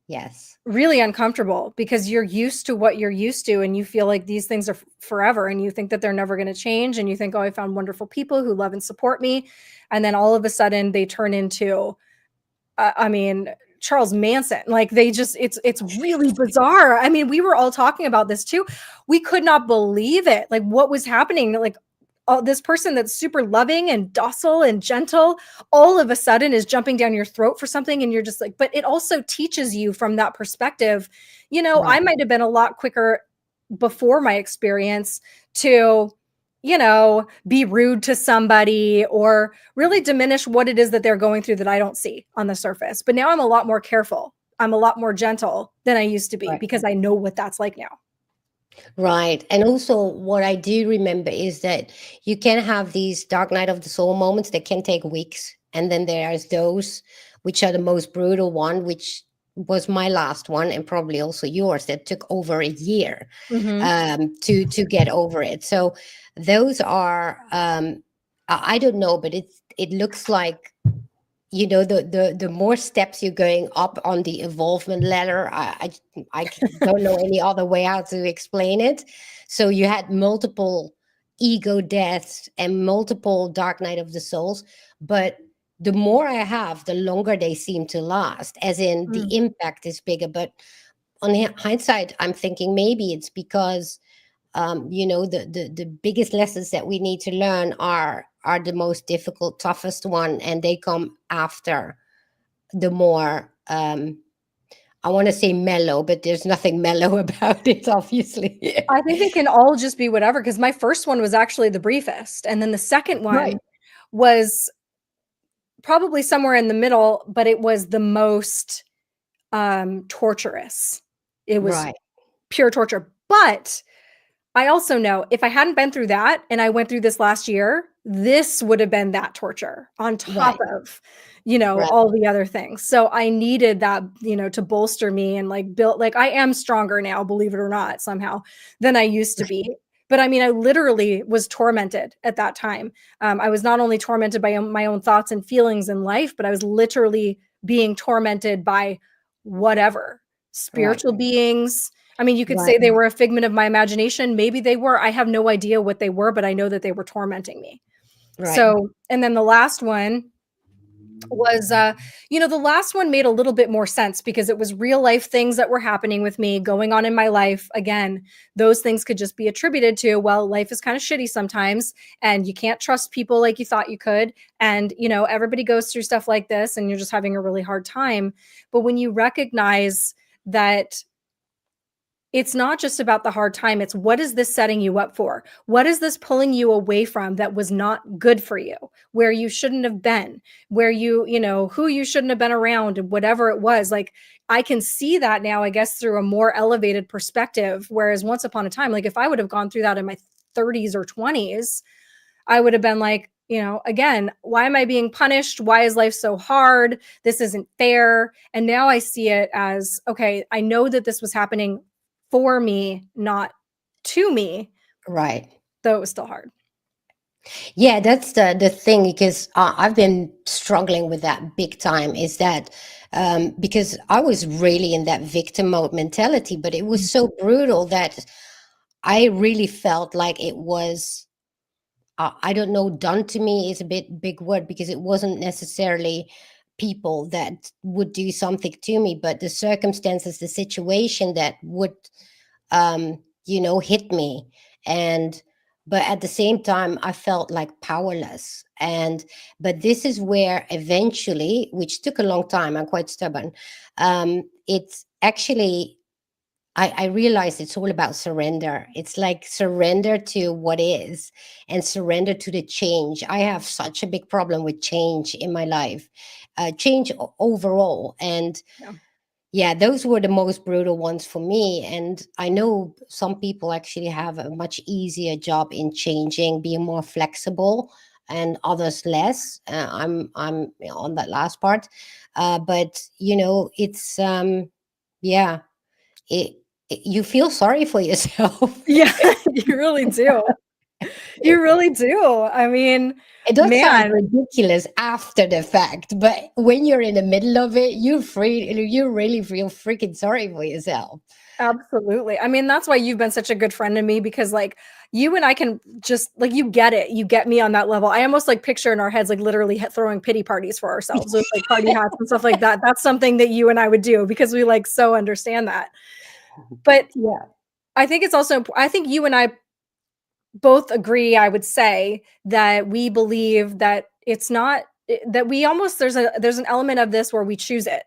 Yes. really uncomfortable, because you're used to what you're used to, and you feel like these things are forever, and you think that they're never going to change, and you think, oh, I found wonderful people who love and support me, and then all of a sudden they turn into, I mean, Charles Manson. Like, they just, it's really bizarre. I mean, we were all talking about this too. We could not believe it. Like, what was happening? Like, this person that's super loving and docile and gentle, all of a sudden is jumping down your throat for something. And you're just like, but it also teaches you from that perspective. I Right. might have been a lot quicker before my experience to, be rude to somebody or really diminish what it is that they're going through that I don't see on the surface. But now I'm a lot more careful. I'm a lot more gentle than I used to be, Right. because I know what that's like now. Right. And also, what I do remember is that you can have these dark night of the soul moments that can take weeks. And then there's those which are the most brutal one, which was my last one, and probably also yours, that took over a year, Mhm. to get over it. So those are, I don't know, but it looks like, the more steps you're going up on the evolvement ladder. I don't know any other way how to explain it. So you had multiple ego deaths and multiple dark night of the souls, but the more I have, the longer they seem to last, as in the Mm. impact is bigger. But on hindsight, I'm thinking maybe it's because, the biggest lessons that we need to learn are the most difficult, toughest one, and they come after the more, I want to say mellow, but there's nothing mellow about it, obviously. I think they can all just be whatever, because my first one was actually the briefest, and then the second Right. one was probably somewhere in the middle, but it was the most torturous. It was Right. pure torture. But I also know if I hadn't been through that and I went through this last year, this would have been that torture on top Right. of, you know, Right. all the other things. So I needed that, you know, to bolster me and like build, like I am stronger now, believe it or not, somehow than I used to be. But I mean, I literally was tormented at that time. I was not only tormented by my own thoughts and feelings in life, but I was literally being tormented by whatever Right. spiritual beings. I mean, you could Right. say they were a figment of my imagination. Maybe they were. I have no idea what they were, but I know that they were tormenting me. Right. So, and then the last one was you know, the last one made a little bit more sense because it was real life things that were happening with me going on in my life. Again, those things could just be attributed to, well, life is kind of shitty sometimes and you can't trust people like you thought you could, and you know, everybody goes through stuff like this and you're just having a really hard time. But when you recognize that it's not just about the hard time. It's what is this setting you up for? What is this pulling you away from that was not good for you, where you shouldn't have been, where you know, who you shouldn't have been around, and whatever it was. Like, I can see that now, I guess, through a more elevated perspective. Whereas once upon a time, like if I would have gone through that in my 30s or 20s, I would have been like, you know, again, why am I being punished? Why is life so hard? This isn't fair. And now I see it as, okay, I know that this was happening for me, not to me, Right. though it was still hard. Yeah, that's the thing, because I've been struggling with that big time. Is that because I was really in that victim mode mentality, but it was so brutal that I really felt like it was, I don't know, done to me is a bit big word, because it wasn't necessarily people that would do something to me, but the circumstances, the situation that would, hit me. And but at the same time, I felt like powerless. And but this is where eventually, which took a long time, I'm quite stubborn. It's actually, I realized it's all about surrender. It's like surrender to what is and surrender to the change. I have such a big problem with change in my life, change overall. And Yeah. yeah, those were the most brutal ones for me. And I know some people actually have a much easier job in changing, being more flexible, and others less. I'm on that last part, but it's yeah, it, you feel sorry for yourself. Yeah, you really do. You really do. I mean, It does sound man, ridiculous after the fact, but when you're in the middle of it, you really feel freaking sorry for yourself. absolutely. I mean, that's why you've been such a good friend to me because, like, you and I can just, like, you get it. You get me on that level. I almost like picture in our heads, like, literally throwing pity parties for ourselves with like party hats and stuff like that. That's something that you and I would do because we like so understand that. But Yeah. I think it's also, I think you and I both agree, I would say, that we believe that it's not that we almost there's an element of this where we choose it.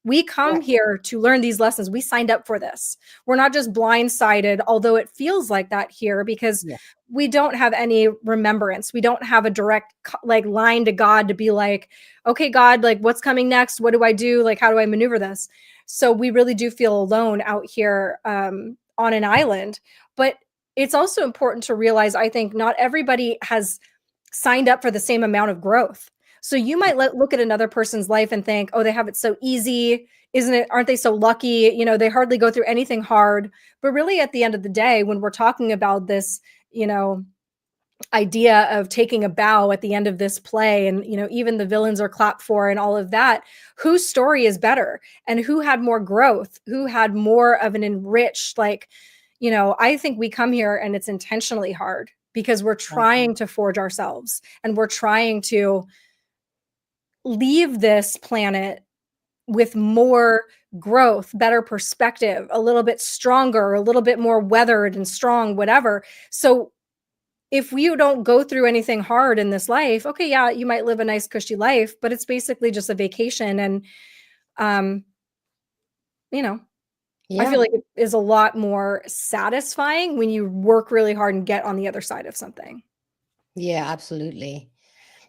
We come Right. here to learn these lessons. We signed up for this. We're not just blindsided, although it feels like that here because Yeah. we don't have any remembrance. We don't have a direct like line to God to be like, okay, God, like what's coming next? What do I do? Like, how do I maneuver this? So we really do feel alone out here on an island. But it's also important to realize, I think, not everybody has signed up for the same amount of growth. So you might look at another person's life and think, oh, they have it so easy. Isn't it? Aren't they so lucky? You know, they hardly go through anything hard. But really, at the end of the day, when we're talking about this, you know, idea of taking a bow at the end of this play and, you know, even the villains are clapped for and all of that, whose story is better and who had more growth, who had more of an enriched, like, you know, I think we come here and it's intentionally hard because we're Right. trying to forge ourselves and we're trying to leave this planet with more growth, better perspective, a little bit stronger, a little bit more weathered and strong, whatever. So if you don't go through anything hard in this life, okay, yeah, you might live a nice cushy life, but it's basically just a vacation. And um, you know, I Yeah. feel like it is a lot more satisfying when you work really hard and get on the other side of something. Yeah, absolutely.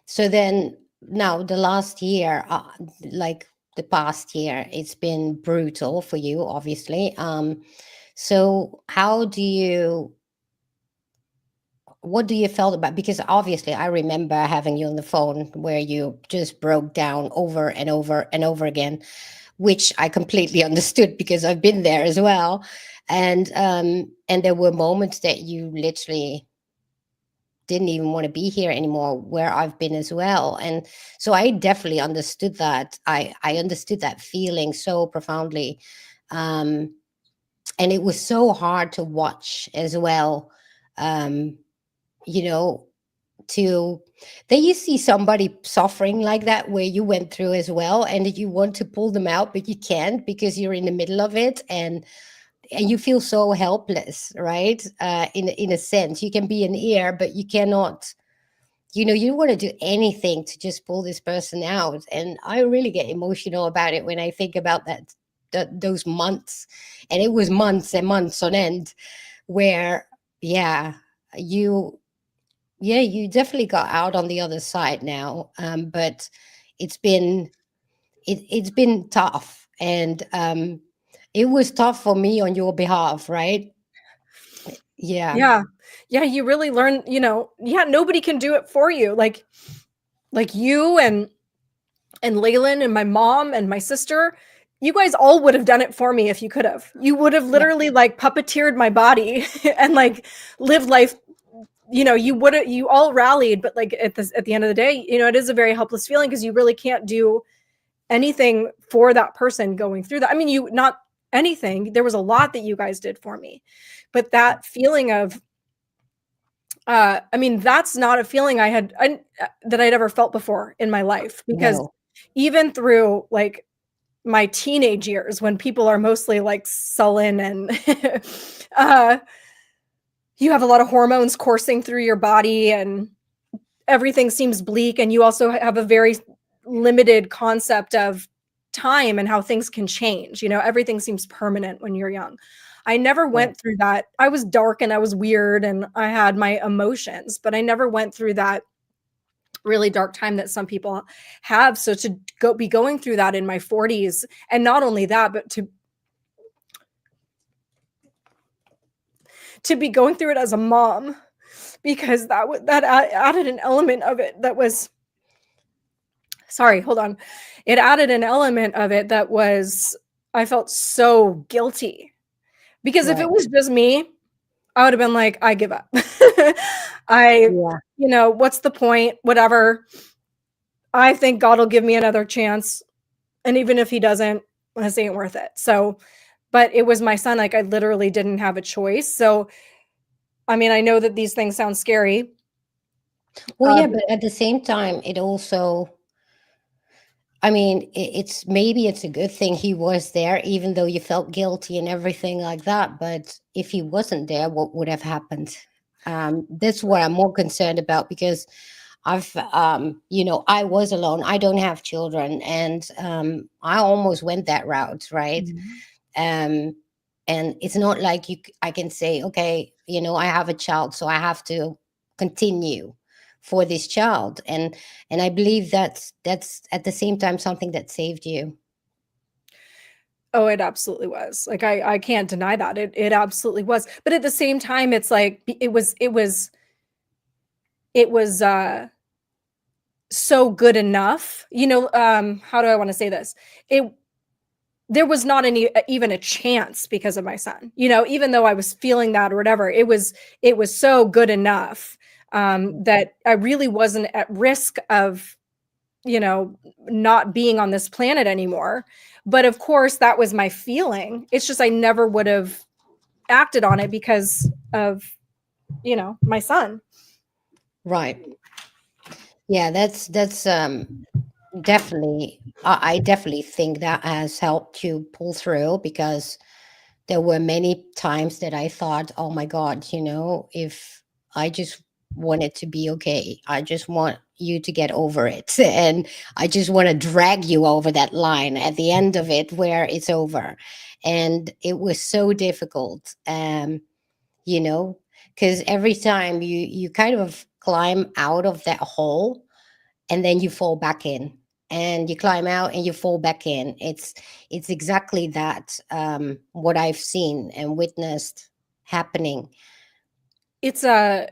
So then, now the last year, like the past year, it's been brutal for you, obviously. So how do you what do you felt about, because obviously I remember having you on the phone where you just broke down over and over and over again, which I completely understood because I've been there as well. And there were moments that you literally didn't even want to be here anymore, where I've been as well. And so I definitely understood that. I understood that feeling so profoundly. Um, and it was so hard to watch as well. Um, you know, to then you see somebody suffering like that where you went through as well, and you want to pull them out but you can't because you're in the middle of it, and you feel so helpless, right? In a sense, you can be an ear but you cannot, you don't want to do anything to just pull this person out. And I really get emotional about it when I think about those months. And it was months and months on end where, yeah, you yeah, you definitely got out on the other side now. But it's been it's been tough, and it was tough for me on your behalf, right? Yeah, Yeah. Yeah, you really learn, yeah, nobody can do it for you. Like you and Leyland and my mom and my sister, you guys all would have done it for me if you could have. You would have yeah, literally like puppeteered my body and like lived life. You all rallied, but like at the end of the day, it is a very helpless feeling because you really can't do anything for that person going through that. I mean, you not anything. There was a lot that you guys did for me, but that feeling of I mean, that's not a feeling that I'd ever felt before in my life, because no, even through like my teenage years when people are mostly like sullen and uh, you have a lot of hormones coursing through your body and everything seems bleak, and you also have a very limited concept of time and how things can change. Everything seems permanent when you're young. I never yeah. went through that. I was dark and I was weird and I had my emotions, but I never went through that really dark time that some people have. So to be going through that in my 40s, and not only that, but to be going through it as a mom, because that added an element of it that was, sorry, hold on. It added an element of it that was, I felt so guilty, because if Right, it was just me, I would have been like, I give up. I, yeah, what's the point? Whatever. I think God will give me another chance. And even if he doesn't, this ain't worth it. So, but it was my son. Like, I literally didn't have a choice. So, I mean, I know that these things sound scary. well, yeah, But but at the same time it also, I mean, it's maybe it's a good thing he was there, even though you felt guilty and everything like that. But if he wasn't there, what would have happened? That's what I'm more concerned about, because I was alone. I don't have children, and I almost went that route, right? Mhm. Um, and it's not like I can say, okay, I have a child, so I have to continue for this child, and I believe that's at the same time something that saved you. Oh, it absolutely was. Like, I can't deny that. It absolutely was. But at the same time, it's like it was so good enough. How do I want to say this? It There was not even a chance because of my son. Even though I was feeling that or whatever, it was so good enough that I really wasn't at risk of not being on this planet anymore. But of course, that was my feeling. It's just I never would have acted on it because of my son. Right. Yeah, that's definitely, I definitely think that has helped you pull through, because there were many times that I thought, oh my God, if I just want it to be okay, I just want you to get over it. And I just want to drag you over that line at the end of it where it's over. And it was so difficult, you know, because every time you kind of climb out of that hole, and then you fall back in, and you climb out and you fall back in. It's exactly that, what I've seen and witnessed happening. It's a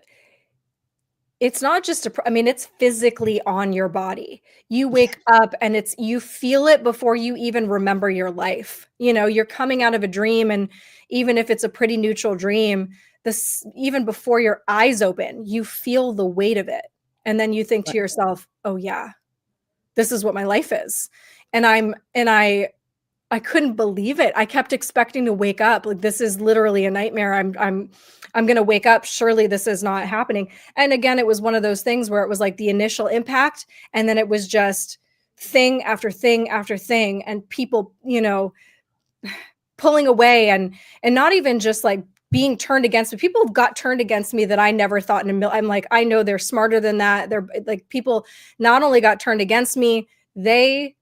it's not just I mean, it's physically on your body. You wake up and you feel it before you even remember your life. You're coming out of a dream, and even if it's a pretty neutral dream, this even before your eyes open, you feel the weight of it. And then you think to yourself, "Oh yeah, this is what my life is." And I couldn't believe it. I kept expecting to wake up like, this is literally a nightmare. I'm going to wake up. Surely this is not happening. And again, it was one of those things where it was like the initial impact, and then it was just thing after thing after thing, and people, pulling away, and not even just like being turned against me. People have got turned against me that I never thought in a million. I'm like, I know they're smarter than that. They're like, people not only got turned against me, they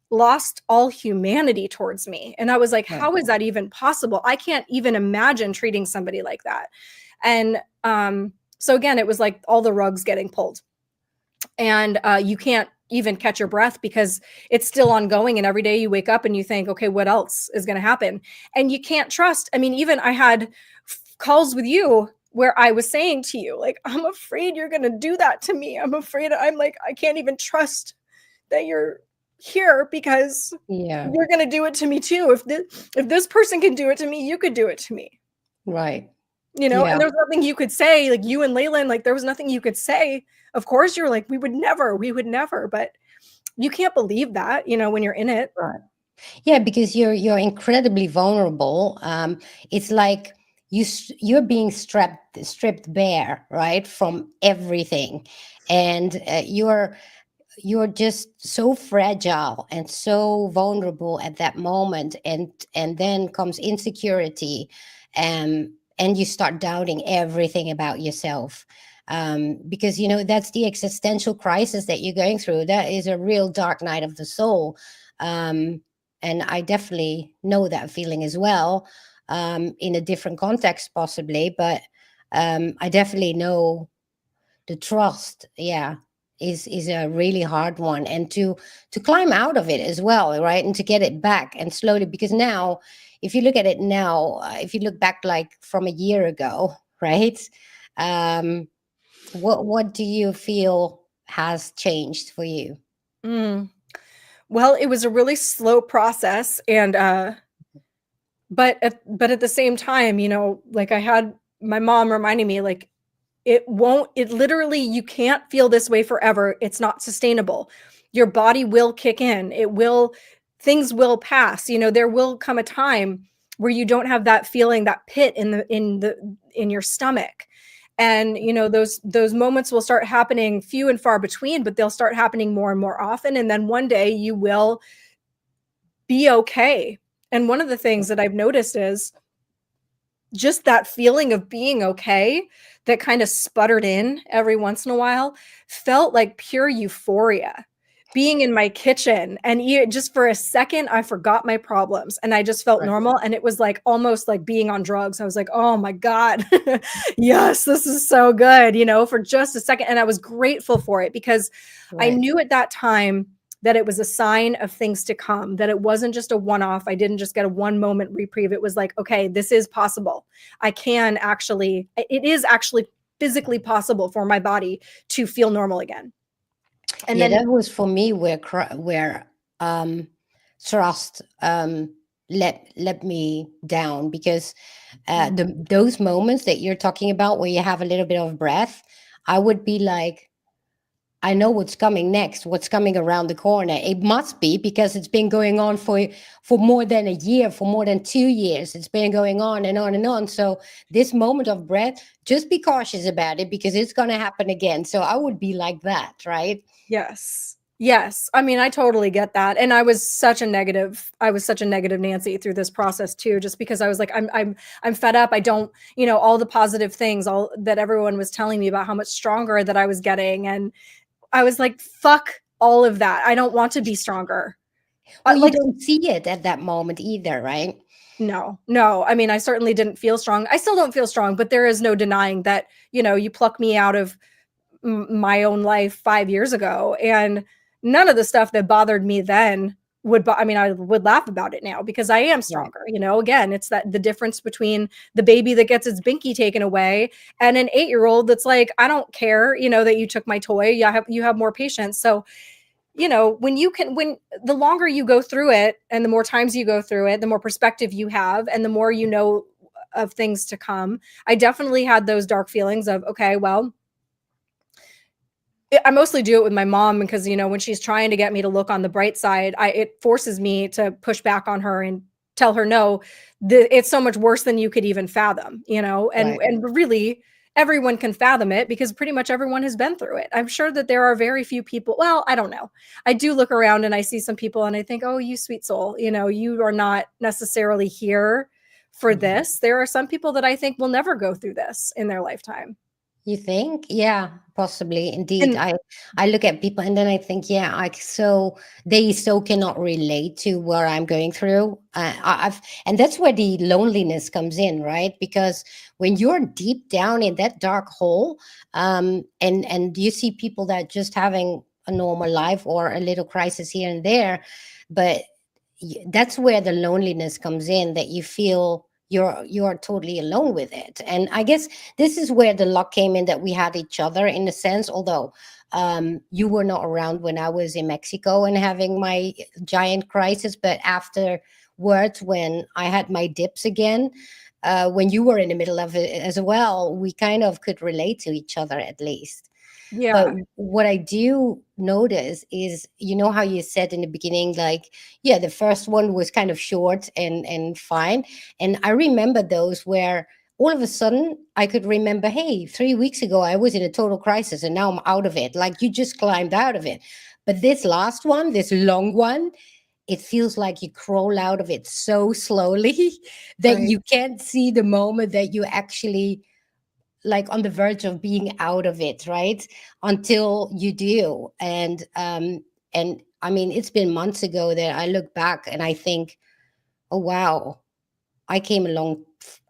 lost all humanity towards me. And I was like, how is that even possible? I can't even imagine treating somebody like that. And so again, it was like all the rugs getting pulled, and you can't even catch your breath because it's still ongoing. And every day you wake up and you think, okay, what else is going to happen? And you can't trust. I mean, even I had calls with you where I was saying to you, like, I'm afraid you're going to do that to me. I'm like, I can't even trust that you're here, because you're going to do it to me too. If this person can do it to me, you could do it to me. Right. And there's nothing you could say, like you and Leyland, like there was nothing you could say. Of course you're like, we would never, but you can't believe that, when you're in it. Right. Yeah, because you're incredibly vulnerable. It's like you're being stripped bare, right, from everything, and you're just so fragile and so vulnerable at that moment, and then comes insecurity, and you start doubting everything about yourself, because that's the existential crisis that you're going through. That is a real dark night of the soul, and I definitely know that feeling as well, in a different context possibly, but I definitely know the trust, is a really hard one, and to climb out of it as well, right, and to get it back and slowly, because now if you look at it now, if you look back like from a year ago, right, what do you feel has changed for you? Well, it was a really slow process, and but at the same time, like I had my mom reminding me, like, it literally, you can't feel this way forever. It's not sustainable. Your body will kick in. Things will pass. There will come a time where you don't have that feeling, that pit in your stomach. And, those moments will start happening few and far between, but they'll start happening more and more often. And then one day you will be okay. And one of the things that I've noticed is just that feeling of being okay that kind of sputtered in every once in a while felt like pure euphoria. Being in my kitchen, and just for a second, I forgot my problems and I just felt normal. And it was like almost like being on drugs. I was like, oh my God, yes, this is so good, for just a second. And I was grateful for it, because I knew at that time that it was a sign of things to come, that it wasn't just a one-off. I didn't just get a one moment reprieve. It was like, okay, this is possible. It is actually physically possible for my body to feel normal again. And then that was for me where trust let me down, because those moments that you're talking about where you have a little bit of breath, I would be like, I know what's coming next, what's coming around the corner. It must be, because it's been going on for more than a year, for more than 2 years. It's been going on and on and on. So this moment of breath, just be cautious about it, because it's going to happen again. So I would be like that, right? Yes. I mean, I totally get that. And I was such a negative Nancy through this process too, just because I was like, I'm fed up. I don't, all the positive things, all that everyone was telling me about how much stronger that I was getting. And I was like, fuck all of that. I don't want to be stronger. Well, you don't see it at that moment either, right? No. I mean, I certainly didn't feel strong. I still don't feel strong, but there is no denying that, you pluck me out of my own life 5 years ago, and none of the stuff that bothered me then I mean, I would laugh about it now because I am Right. stronger. Again, it's that the difference between the baby that gets its binky taken away and an 8-year-old that's like, I don't care, that you took my toy. You have more patience. So, when the longer you go through it and the more times you go through it, the more perspective you have and the more of things to come. I definitely had those dark feelings of, okay, well, I mostly do it with my mom because, when she's trying to get me to look on the bright side, it forces me to push back on her and tell her, no, it's so much worse than you could even fathom, Right. and really everyone can fathom it because pretty much everyone has been through it. I'm sure that there are very few people. Well, I don't know. I do look around and I see some people and I think, oh, you sweet soul, you are not necessarily here for Mhm. this. There are some people that I think will never go through this in their lifetime. You think? Yeah, possibly. Indeed. And I look at people and then I think, yeah, they so cannot relate to what I'm going through. And that's where the loneliness comes in, right? Because when you're deep down in that dark hole, and you see people that just having a normal life or a little crisis here and there, but that's where the loneliness comes in, that you feel you're totally alone with it. And I guess this is where the luck came in, that we had each other in a sense, although you were not around when I was in Mexico and having my giant crisis, but afterwards when I had my dips again, when you were in the middle of it as well, we kind of could relate to each other at least. But yeah, what I do notice is, how you said in the beginning, like, yeah, the first one was kind of short and fine. And I remember those where all of a sudden I could remember, hey, 3 weeks ago I was in a total crisis and now I'm out of it. Like you just climbed out of it. But this last one, this long one, it feels like you crawl out of it so slowly that right. you can't see the moment that you actually like on the verge of being out of it, right? Until you do. And I mean, it's been months ago that I look back and I think, oh wow, I came along,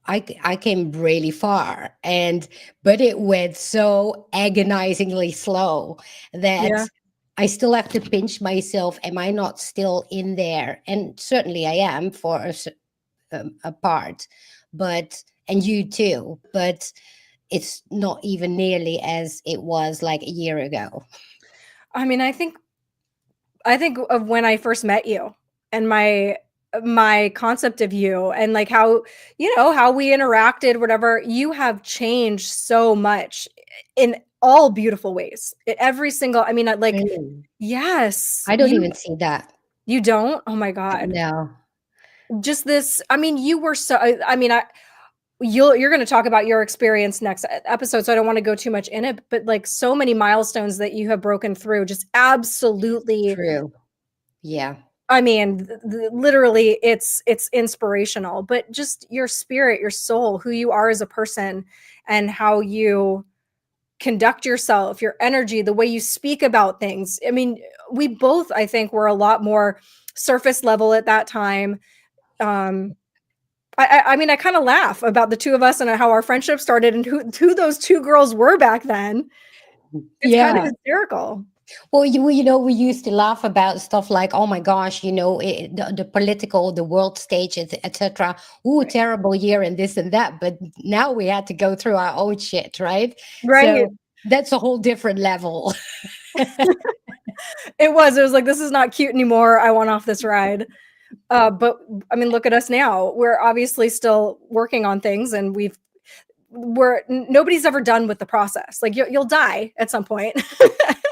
I came really far. And but it went so agonizingly slow that Yeah. I still have to pinch myself. Am I not still in there? And certainly I am for a part, but and you too, but it's not even nearly as it was like a year ago. I mean, I think of when I first met you and my concept of you and like how we interacted, whatever. You have changed so much in all beautiful ways. Every single, I mean, like, Really? yes, I don't even see that. you don't. Oh my God. No. Just this, I mean, you were so, I mean, you're going to talk about your experience next episode, so I don't want to go too much in it, but like so many milestones that you have broken through, just absolutely. True. Yeah. I mean, literally, it's inspirational. But just your spirit, your soul, who you are as a person, and how you conduct yourself, your energy, the way you speak about things. I mean, we both, I think, were a lot more surface level at that time. Um, I mean, I kind of laugh about the two of us and how our friendship started and who those two girls were back then. It's kind of Yeah. hysterical. Well, we used to laugh about stuff like, oh my gosh, the political, the world stage, etc. Ooh, Right. terrible year and this and that. But now we had to go through our own shit, right? Right. So that's a whole different level. It was like, this is not cute anymore. I want off this ride. But I mean, look at us now. We're obviously still working on things and nobody's ever done with the process. Like you'll die at some point.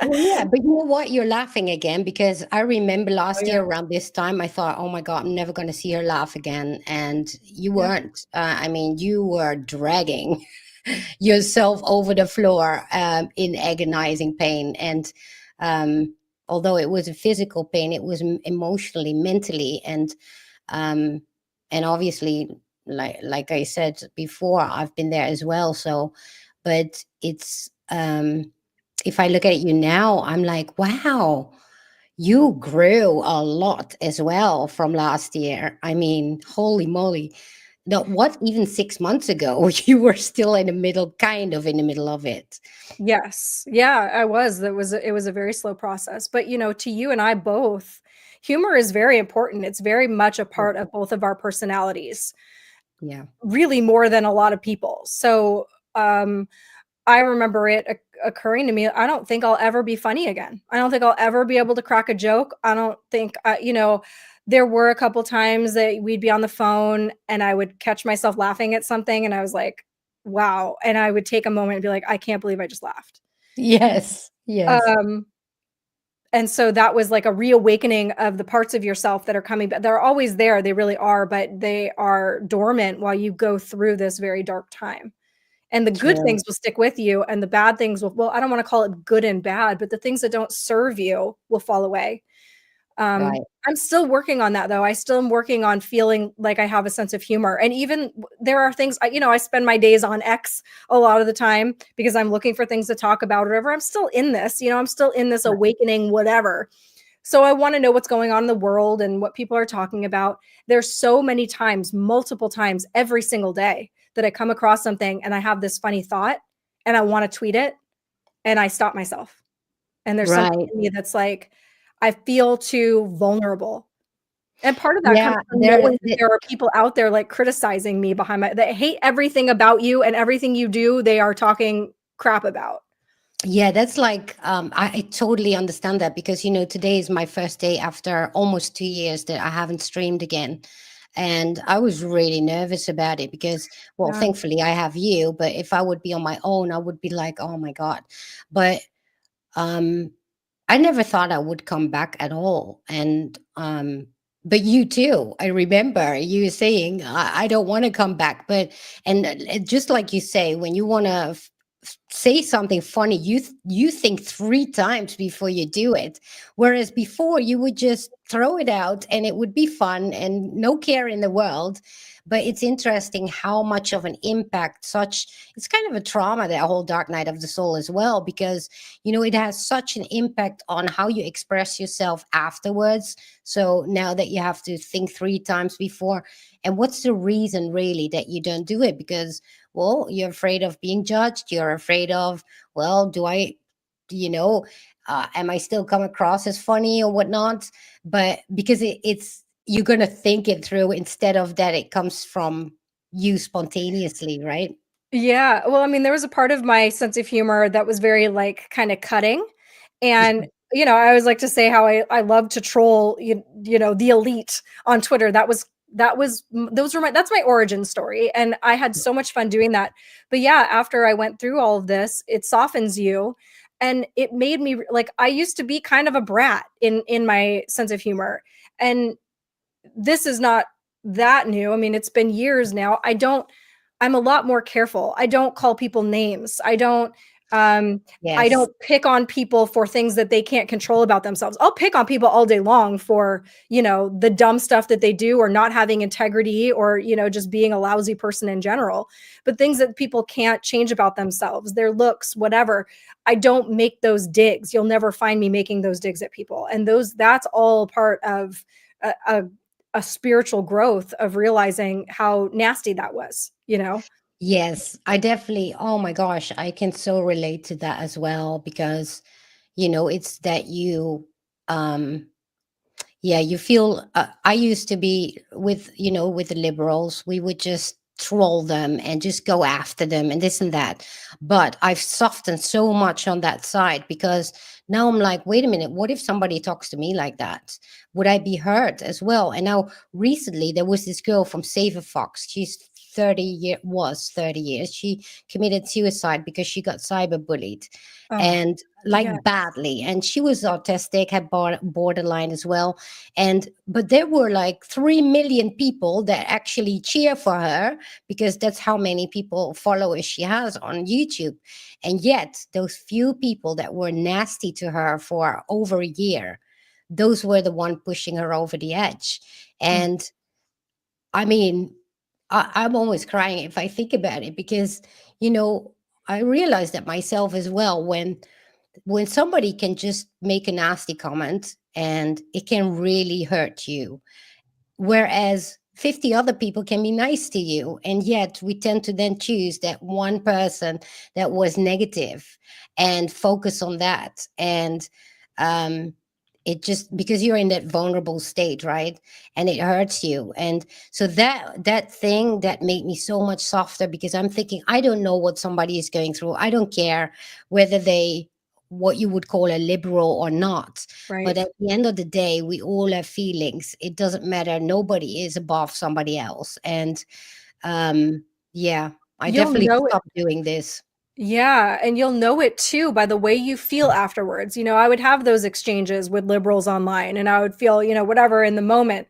Well, yeah, but you know what? You're laughing again because I remember Oh last yeah. year around this time, I thought, oh my God, I'm never going to see her laugh again. And you Yeah. weren't. I mean, you were dragging yourself over the floor in agonizing pain. And um, although it was a physical pain, it was emotionally, mentally, um, and obviously, like I said before, I've been there as well. So, but it's if I look at you now, I'm like, wow, you grew a lot as well from last year. I mean, holy moly. No, what even 6 months ago, you were still in the middle, kind of in the middle of it. Yes. Yeah, I was. It was a very slow process. But to you and I both, humor is very important. It's very much a part of both of our personalities, Yeah. really more than a lot of people. So, I remember it occurring to me, I don't think I'll ever be funny again. I don't think I'll ever be able to crack a joke. I don't think, there were a couple times that we'd be on the phone and I would catch myself laughing at something and I was like, wow. And I would take a moment and be like, I can't believe I just laughed. Yes. Yes. Um, and so that was like a reawakening of the parts of yourself that are coming back. They're always there. They really are, but they are dormant while you go through this very dark time. And the good True. things will stick with you and the bad things will, well, I don't want to call it good and bad, but the things that don't serve you will fall away. Right. I'm still working on that though. I still am working on feeling like I have a sense of humor. And even there are things, I spend my days on X a lot of the time because I'm looking for things to talk about or whatever. I'm still in this, I'm still in this Right. awakening, whatever. So I want to know what's going on in the world and what people are talking about. There's so many times, multiple times every single day that I come across something and I have this funny thought and I want to tweet it and I stop myself. And there's something Right. in me that's like, I feel too vulnerable. And part of that comes Yeah. from knowing that there are people out there like criticizing me behind that hate everything about you and everything you do, they are talking crap about. Yeah, that's like I totally understand that because today is my first day after almost 2 years that I haven't streamed again. And I was really nervous about it because, well, Yeah. thankfully I have you, but if I would be on my own, I would be like, oh my God. But um I never thought I would come back at all. And but you too. I remember you saying I don't want to come back. But and just like you say, when you want to say something funny, you think three times before you do it. Whereas before you would just throw it out and it would be fun and no care in the world. But it's interesting how much of an impact such it's kind of a trauma, that whole dark night of the soul as well, because it has such an impact on how you express yourself afterwards. So now that you have to think three times before, and what's the reason really that you don't do it? Because, well, you're afraid of being judged. You're afraid of, well, you know, am I still come across as funny or whatnot? But because it's, you're going to think it through instead of that it comes from you spontaneously, right? Yeah. Well, I mean, there was a part of my sense of humor that was very like kind of cutting. And, I always like to say how I love to troll, the elite on Twitter. That's my origin story. And I had so much fun doing that. But yeah, after I went through all of this, it softens you. And it made me like, I used to be kind of a brat in my sense of humor. And this is not that new. I mean, it's been years now. I'm a lot more careful. I don't call people names. Um I Yes. don't pick on people for things that they can't control about themselves. I'll pick on people all day long for, the dumb stuff that they do or not having integrity or, just being a lousy person in general. But things that people can't change about themselves, their looks, whatever, I don't make those digs. You'll never find me making those digs at people. And that's all part of a, a a spiritual growth of realizing how nasty that was. Yes, I definitely, oh my gosh, I can so relate to that as well because, it's that um, yeah, you feel, I used to be with the liberals, we would just troll them and just go after them and this and that. But I've softened so much on that side because now I'm like, wait a minute, what if somebody talks to me like that? Would I be hurt as well? And now recently there was this girl from Save a Fox. She's 30 years. She committed suicide because she got cyberbullied Oh, and yeah. like badly. And she was autistic, had borderline as well. And but there were like 3 million people that actually cheer for her because that's how many people followers she has on YouTube. And yet those few people that were nasty to her for over a year, those were the one pushing her over the edge. Mm. And I mean, I'm always crying if I think about it because, you know, I realize that myself as well when somebody can just make a nasty comment and it can really hurt you, whereas 50 other people can be nice to you, and yet we tend to then choose that one person that was negative and focus on that. And um It just, because you're in that vulnerable state, right? And it hurts you. And so that thing that made me so much softer, because I'm thinking, I don't know what somebody is going through. I don't care whether they, what you would call a liberal or not. But Right. at the end of the day, we all have feelings. It doesn't matter. Nobody is above somebody else. And yeah, I You'll definitely know it. stopped doing this. Yeah, and you'll know it too by the way you feel afterwards. I would have those exchanges with liberals online, and I would feel, whatever in the moment.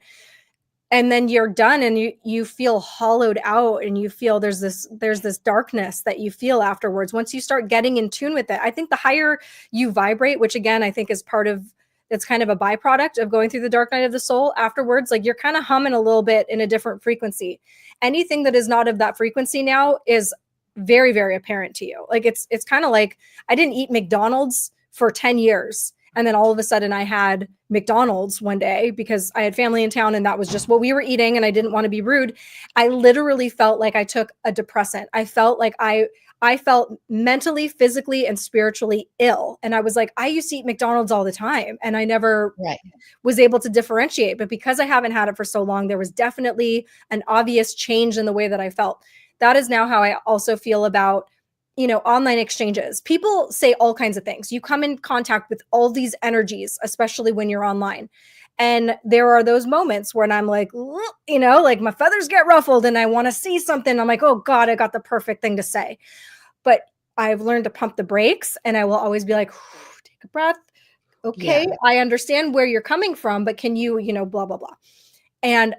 And then you're done, and you feel hollowed out, and you feel there's this darkness that you feel afterwards once you start getting in tune with it. I think the higher you vibrate, which again I think is part of, it's kind of a byproduct of going through the dark night of the soul afterwards, like you're kind of humming a little bit in a different frequency. Anything that is not of that frequency now is very, very apparent to you. Like it's kind of like I didn't eat McDonald's for 10 years. And then all of a sudden I had McDonald's one day because I had family in town and that was just what we were eating. And I didn't want to be rude. I literally felt like I took a depressant. I felt like I felt mentally, physically, and spiritually ill. And I was like, I used to eat McDonald's all the time and I never Right. was able to differentiate. But because I haven't had it for so long, there was definitely an obvious change in the way that I felt. That is now how I also feel about, online exchanges. People say all kinds of things. You come in contact with all these energies, especially when you're online. And there are those moments when I'm like, like my feathers get ruffled and I want to see something. I'm like, oh God, I got the perfect thing to say. But I've learned to pump the brakes, and I will always be like, take a breath. Okay, Yeah. I understand where you're coming from, but can you, blah, blah, blah. And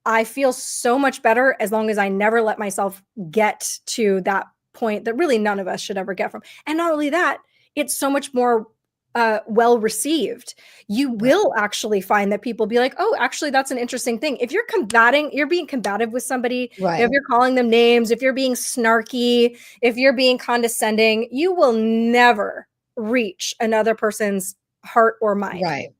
I feel so much better as long as I never let myself get to that point that really none of us should ever get from. And not only that, it's so much more well received. You Right. will actually find that people be like, oh, actually, that's an interesting thing. If you're being combative with somebody, if Right. you're calling them names, if you're being snarky, if you're being condescending, you will never reach another person's heart or mind. Right.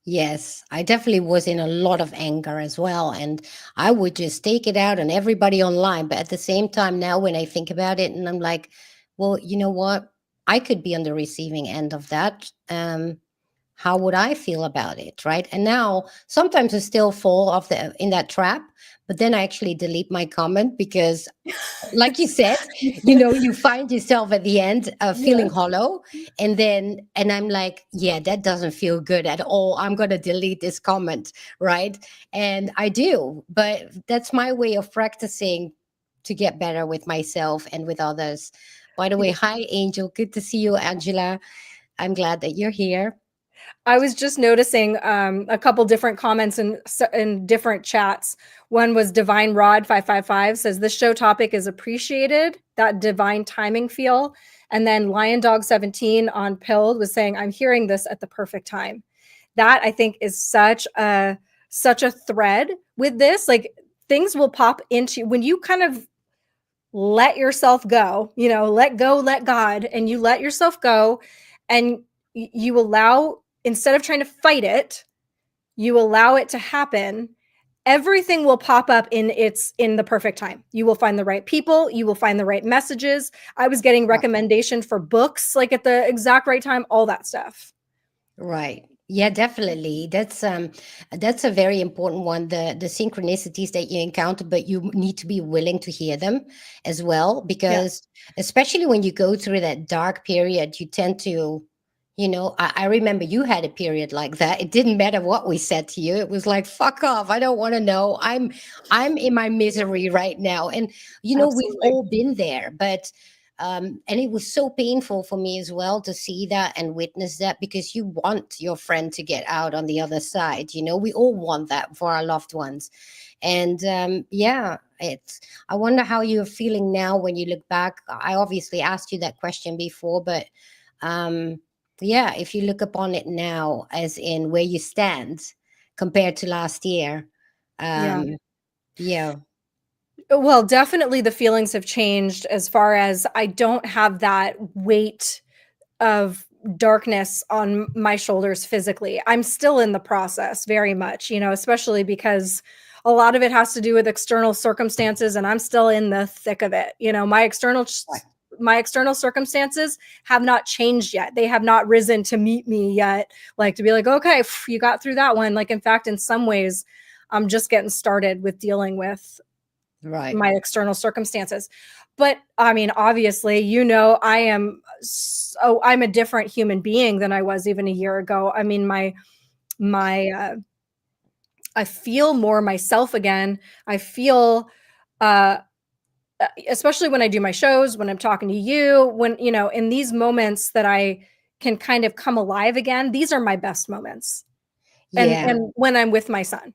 Yes, I definitely was in a lot of anger as well. And I would just take it out on everybody online. But at the same time, now when I think about it, and I'm like, well, you know what? I could be on the receiving end of that. How would I feel about it? Right. And now sometimes I still fall off in that trap, but then I actually delete my comment because, like you said, you find yourself at the end feeling Yes. hollow. And I'm like, yeah, that doesn't feel good at all. I'm going to delete this comment. Right. And I do, but that's my way of practicing to get better with myself and with others. By the way, hi, Angel. Good to see you, Angela. I'm glad that you're here. I was just noticing a couple different comments in different chats. One was Divine Rod 555 says this show topic is appreciated, that divine timing feel. And then Lion Dog 17 on Pilled was saying, I'm hearing this at the perfect time. That I think is such a thread with this. Like things will pop into when you kind of let yourself go, let go, let God, and you let yourself go and you allow, instead of trying to fight it, you allow it to happen. Everything will pop up in the perfect time. You will find the right people. You will find the right messages. I was getting recommendation for books, like at the exact right time, all that stuff. Right. Yeah, definitely. That's a very important one. The synchronicities that you encounter, but you need to be willing to hear them as well, Yeah. because especially when you go through that dark period, you tend to, I remember you had a period like that. It didn't matter what we said to you. It was like, fuck off. I don't want to know. I'm in my misery right now. And we've Absolutely. all been there, but and it was so painful for me as well to see that and witness that, because you want your friend to get out on the other side. We all want that for our loved ones. And yeah, I wonder how you're feeling now when you look back. I obviously asked you that question before, but yeah, if you look upon it now, as in where you stand compared to last year. Yeah. Yeah. Well, definitely the feelings have changed as far as I don't have that weight of darkness on my shoulders physically. I'm still in the process very much, especially because a lot of it has to do with external circumstances and I'm still in the thick of it. My external Right. my external circumstances have not changed yet. They have not risen to meet me yet, like to be like, okay, you got through that one. Like, in fact, in some ways, I'm just getting started with dealing with Right. my external circumstances. But I mean, obviously, I'm a different human being than I was even a year ago. I mean, I feel more myself again. I feel, uh, especially when I do my shows, when I'm talking to you, when, in these moments that I can kind of come alive again, these are my best moments. Yeah. And when I'm with my son,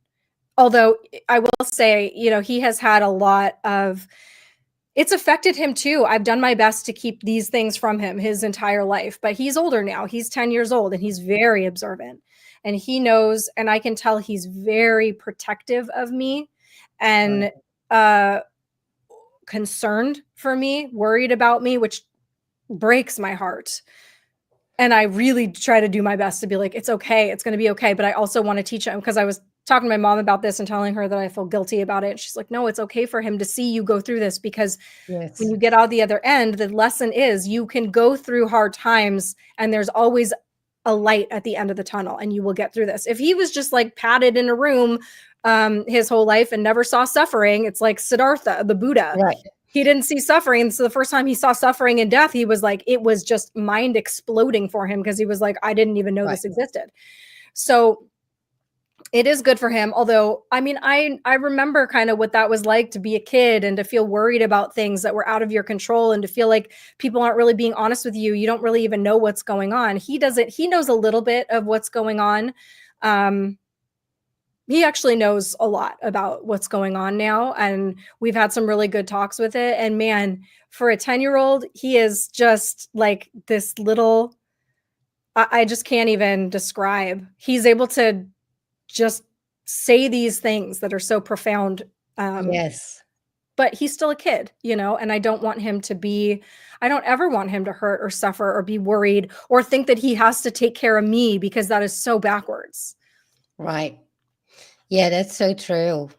although I will say, he has had a lot of, it's affected him too. I've done my best to keep these things from him his entire life, but he's older now. He's 10 years old and he's very observant and he knows, and I can tell he's very protective of me and concerned for me, worried about me, which breaks my heart. And I really try to do my best to be like, it's okay. It's going to be okay. But I also want to teach him, because I was talking to my mom about this and telling her that I feel guilty about it. And she's like, no, it's okay for him to see you go through this, because when you get out the other end, the lesson is you can go through hard times and there's always a light at the end of the tunnel and you will get through this. If he was just like padded in a room his whole life and never saw suffering, it's like Siddhartha, the Buddha. Right. He didn't see suffering. So the first time he saw suffering and death, he was like, it was just mind exploding for him, because he was like, I didn't even know this existed. So it is good for him. Although, I mean, I remember kind of what that was like to be a kid and to feel worried about things that were out of your control and to feel like people aren't really being honest with you. You don't really even know what's going on. He knows a little bit of what's going on. He actually knows a lot about what's going on now. And we've had some really good talks with it. And man, for a 10-year-old, he is just like this little, I just can't even describe. He's able to just say these things that are so profound. Yes. But he's still a kid, and I don't ever want him to hurt or suffer or be worried or think that he has to take care of me, because that is so backwards. Right. Yeah, that's so true.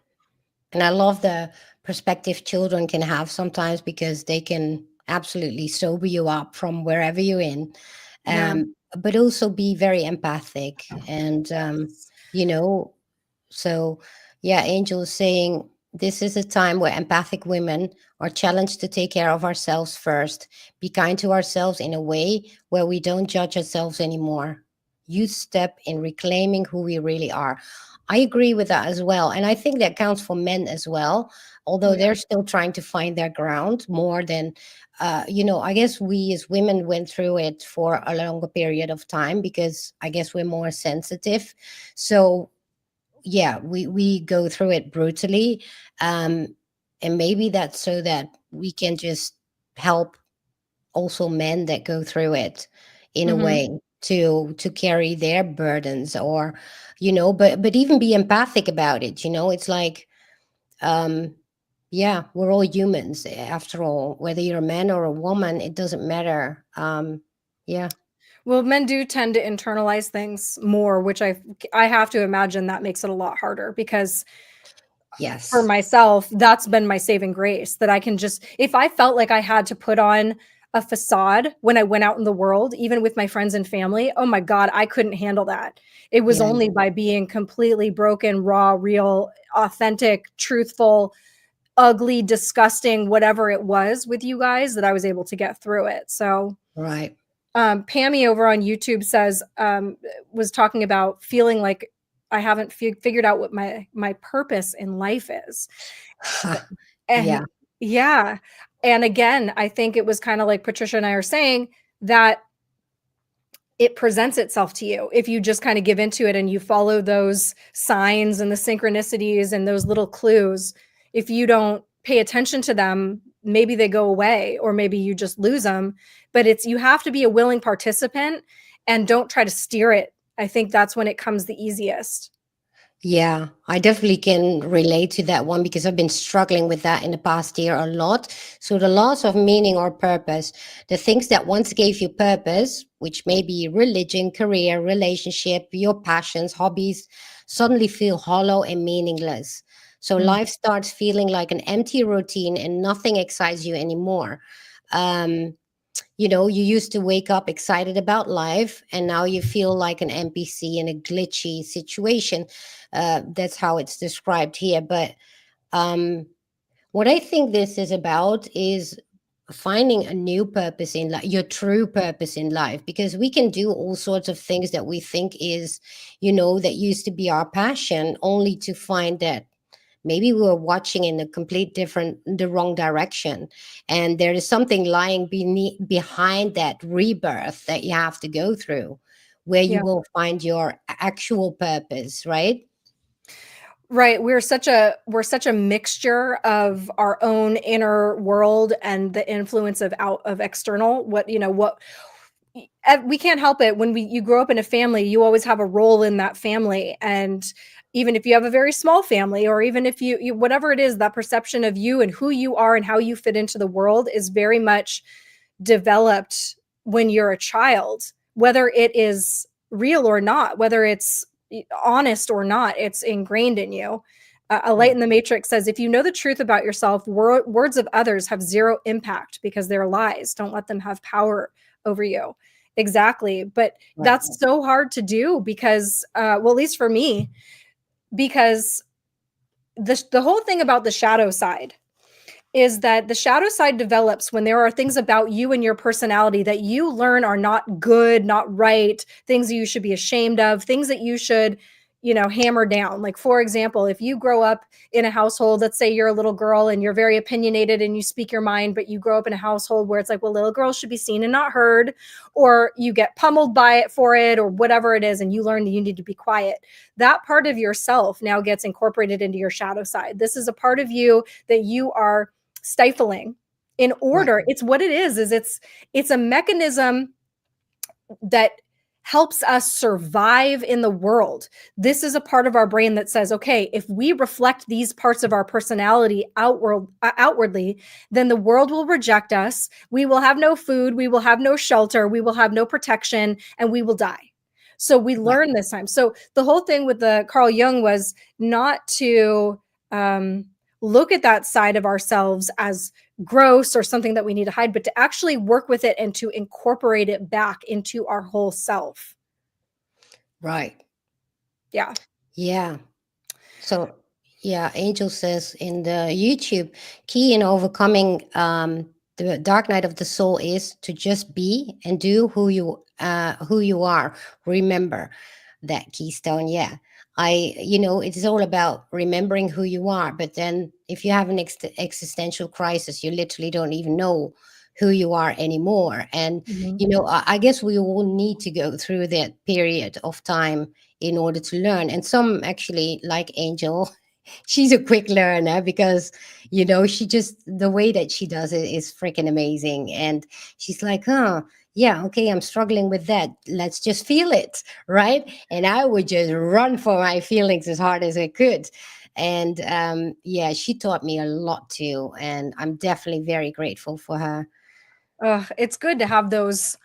And I love the perspective children can have sometimes, because they can absolutely sober you up from wherever you're in. Yeah. But also be very empathic. And, so yeah, Angel is saying this is a time where empathic women are challenged to take care of ourselves first, be kind to ourselves in a way where we don't judge ourselves anymore. Huge step in reclaiming who we really are. I agree with that as well. And I think that counts for men as well, although they're still trying to find their ground more than, I guess we as women went through it for a longer period of time, because I guess we're more sensitive. So, yeah, we go through it brutally. And maybe that's so that we can just help also men that go through it in a way to carry their burdens, or but even be empathic about it. It's like, yeah, we're all humans after all, whether you're a man or a woman, it doesn't matter. Yeah. Well, men do tend to internalize things more, which I have to imagine that makes it a lot harder, because for Yes. myself, that's been my saving grace, that I can just, if I felt like I had to put on a facade when I went out in the world, even with my friends and family, oh my God, I couldn't handle that. It was Yeah. only by being completely broken, raw, real, authentic, truthful, ugly, disgusting, whatever it was with you guys, that I was able to get through it. So, Right. Pammy over on YouTube says, was talking about feeling like I haven't figured out what my purpose in life is. Yeah. And yeah. And again, I think it was kind of like Patricia and I are saying, that it presents itself to you if you just kind of give into it and you follow those signs and the synchronicities and those little clues. If you don't pay attention to them, maybe they go away, or maybe you just lose them. But you have to be a willing participant and don't try to steer it. I think that's when it comes the easiest. Yeah, I definitely can relate to that one, because I've been struggling with that in the past year a lot. So the loss of meaning or purpose, the things that once gave you purpose, which may be religion, career, relationship, your passions, hobbies, suddenly feel hollow and meaningless. So life starts feeling like an empty routine and nothing excites you anymore. You used to wake up excited about life, and now you feel like an NPC in a glitchy situation. That's how it's described here. But um, what I think this is about is finding a new purpose in life, your true purpose in life, because we can do all sorts of things that we think is, that used to be our passion, only to find that maybe we were watching in a the wrong direction, and there is something lying behind that rebirth that you have to go through, where you Yeah. will find your actual purpose, right? Right. We're such a mixture of our own inner world and the influence of external. We can't help it when you grow up in a family, you always have a role in that family. And even if you have a very small family, or even if you whatever it is, that perception of you and who you are and how you fit into the world is very much developed when you're a child, whether it is real or not, whether it's honest or not, it's ingrained in you. A light Right. in the matrix says, if you know the truth about yourself, words of others have zero impact because they're lies. Don't let them have power over you. Exactly. But Right. that's so hard to do because, well, at least for me, because the whole thing about the shadow side is that the shadow side develops when there are things about you and your personality that you learn are not good, not right, things that you should be ashamed of, things that you should, hammer down. Like, for example, if you grow up in a household, let's say you're a little girl and you're very opinionated and you speak your mind, but you grow up in a household where it's like, well, little girls should be seen and not heard, or you get pummeled by it for it, or whatever it is, and you learn that you need to be quiet. That part of yourself now gets incorporated into your shadow side. This is a part of you that you are stifling in Right. order. It's what it is it's a mechanism that helps us survive in the world. This is a part of our brain that says, okay, if we reflect these parts of our personality outwardly, then the world will reject us. We will have no food, we will have no shelter, we will have no protection, and we will die. So we Right. learn this time. So the whole thing with the Carl Jung was not to look at that side of ourselves as gross or something that we need to hide, but to actually work with it and to incorporate it back into our whole self. Right. Yeah. Yeah. So, yeah, Angel says in the YouTube, key in overcoming the dark night of the soul is to just be and do who you are. Remember that, Keystone. Yeah, it's all about remembering who you are. But then, if you have an existential crisis, you literally don't even know who you are anymore. And Mhm. I guess we all need to go through that period of time in order to learn. And some actually, like Angel, she's a quick learner because she just, the way that she does it is freaking amazing. And she's like, yeah, okay, I'm struggling with that, let's just feel it, right? And I would just run for my feelings as hard as I could. And yeah, she taught me a lot too, and I'm definitely very grateful for her. It's good to have those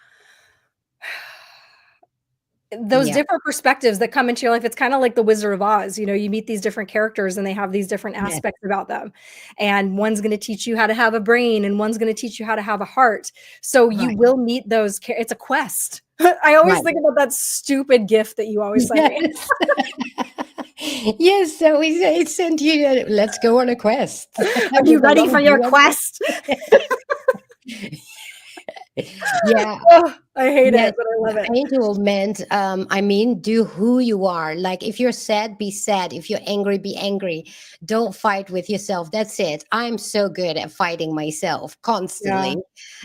Yeah. different perspectives that come into your life. It's kind of like the Wizard of Oz. You meet these different characters and they have these different Yeah. aspects about them. And one's going to teach you how to have a brain and one's going to teach you how to have a heart. So you Right. will meet those. It's a quest. I always Right. think about that stupid gift that you always send me. Yes. Yes, so we sent you, let's go on a quest Are you with a ready for long your blonde. quest? Yeah. Oh, I hate Yes, it, but I love it. angel meant, do who you are. Like, if you're sad, be sad. If you're angry, be angry. Don't fight with yourself. That's it. I'm so good at fighting myself Yeah. constantly.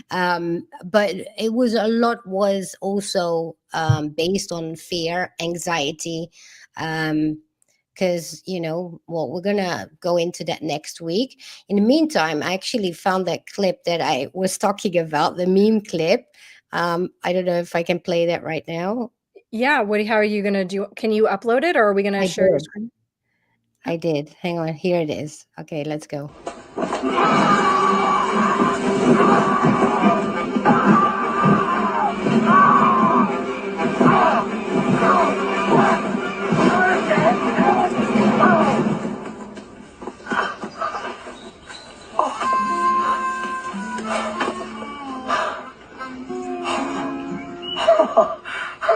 But was also based on fear, anxiety. Because well, we're gonna go into that next week. In the meantime, I actually found that clip that I was talking about, the meme clip. I don't know if I can play that right now. Yeah. How are you going to do? Can you upload it or are we going to I share your did. screen? I did. Hang on. Here it is. Okay, let's go.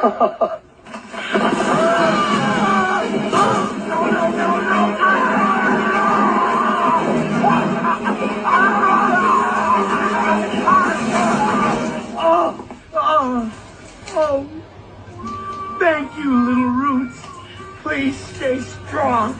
Oh, thank you, little roots. Please stay strong.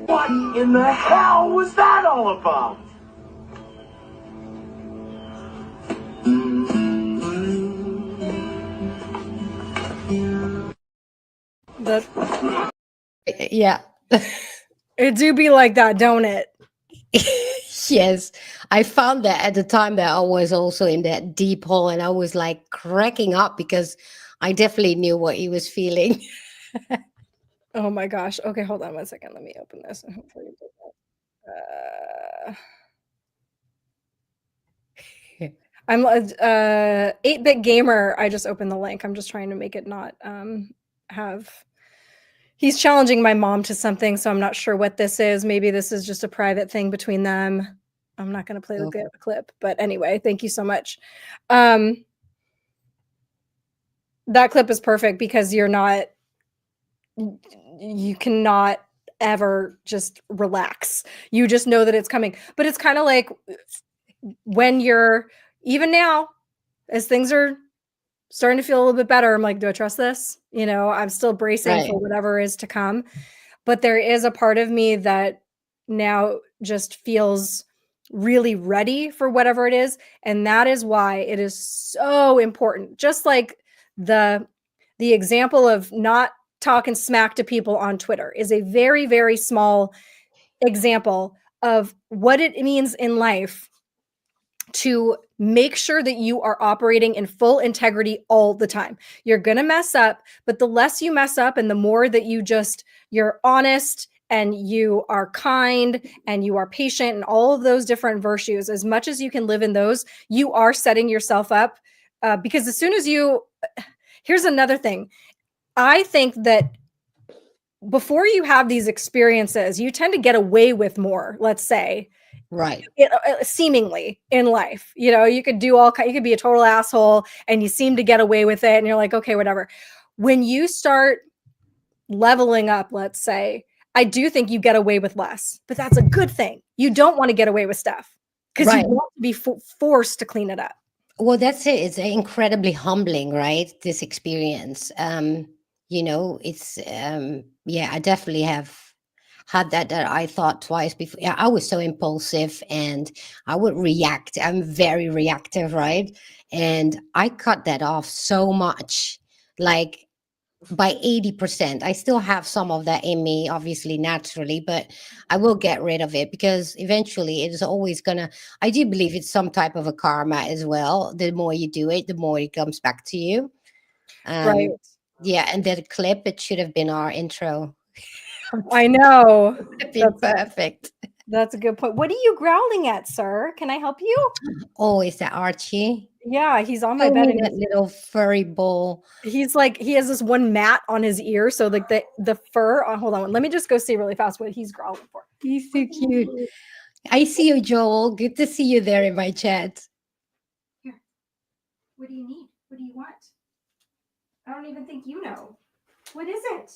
What in the hell was that all about? Yeah. It do be like that, don't it? Yes, I found that at the time that I was also in that deep hole, and I was like cracking up because I definitely knew what he was feeling. Oh my gosh. Okay, hold on one second. Let me open this and hopefully it does that. I'm 8-bit gamer. I just opened the link. I'm just trying to make it not have. He's challenging my mom to something, so I'm not sure what this is. Maybe this is just a private thing between them. I'm not going to play the clip, but anyway, thank you so much. That clip is perfect because you cannot ever just relax. You just know that it's coming. But it's kind of like when you're, even now, as things are starting to feel a little bit better, I'm like, do I trust this? You know, I'm still bracing for whatever is to come. But there is a part of me that now just feels really ready for whatever it is. And that is why it is so important. Just like the example of not talking smack to people on Twitter is a very, very small example of what it means in life to make sure that you are operating in full integrity all the time. You're going to mess up, but the less you mess up and the more that you're honest and you are kind and you are patient and all of those different virtues, as much as you can live in those, you are setting yourself up because as soon as here's another thing. I think that before you have these experiences, you tend to get away with more, let's say. Right. Seemingly in life, you know, you could you could be a total asshole and you seem to get away with it and you're like, okay, whatever. When you start leveling up, let's say, I do think you get away with less, but that's a good thing. You don't want to get away with stuff because you want to be forced to clean it up. Well, that's it. It's incredibly humbling, right? This experience. You know, it's I definitely have had that I thought twice before. Yeah, I was so impulsive and I would react. I'm very reactive, right? And I cut that off so much, like by 80%. I still have some of that in me, obviously, naturally, but I will get rid of it because eventually it is always I do believe it's some type of a karma as well. The more you do it, the more it comes back to you. Right. Yeah. And that clip, it should have been our intro. I know. That's perfect. That's a good point. What are you growling at, sir? Can I help you? Oh, is that Archie? Yeah, he's on my bed. And that little furry ball. He's like, he has this one mat on his ear. So like the fur. Oh, hold on. Let me just go see really fast what he's growling for. He's so cute. I see you, Joel. Good to see you there in my chat. Here. What do you need? What do you want? I don't even think you know. What is it?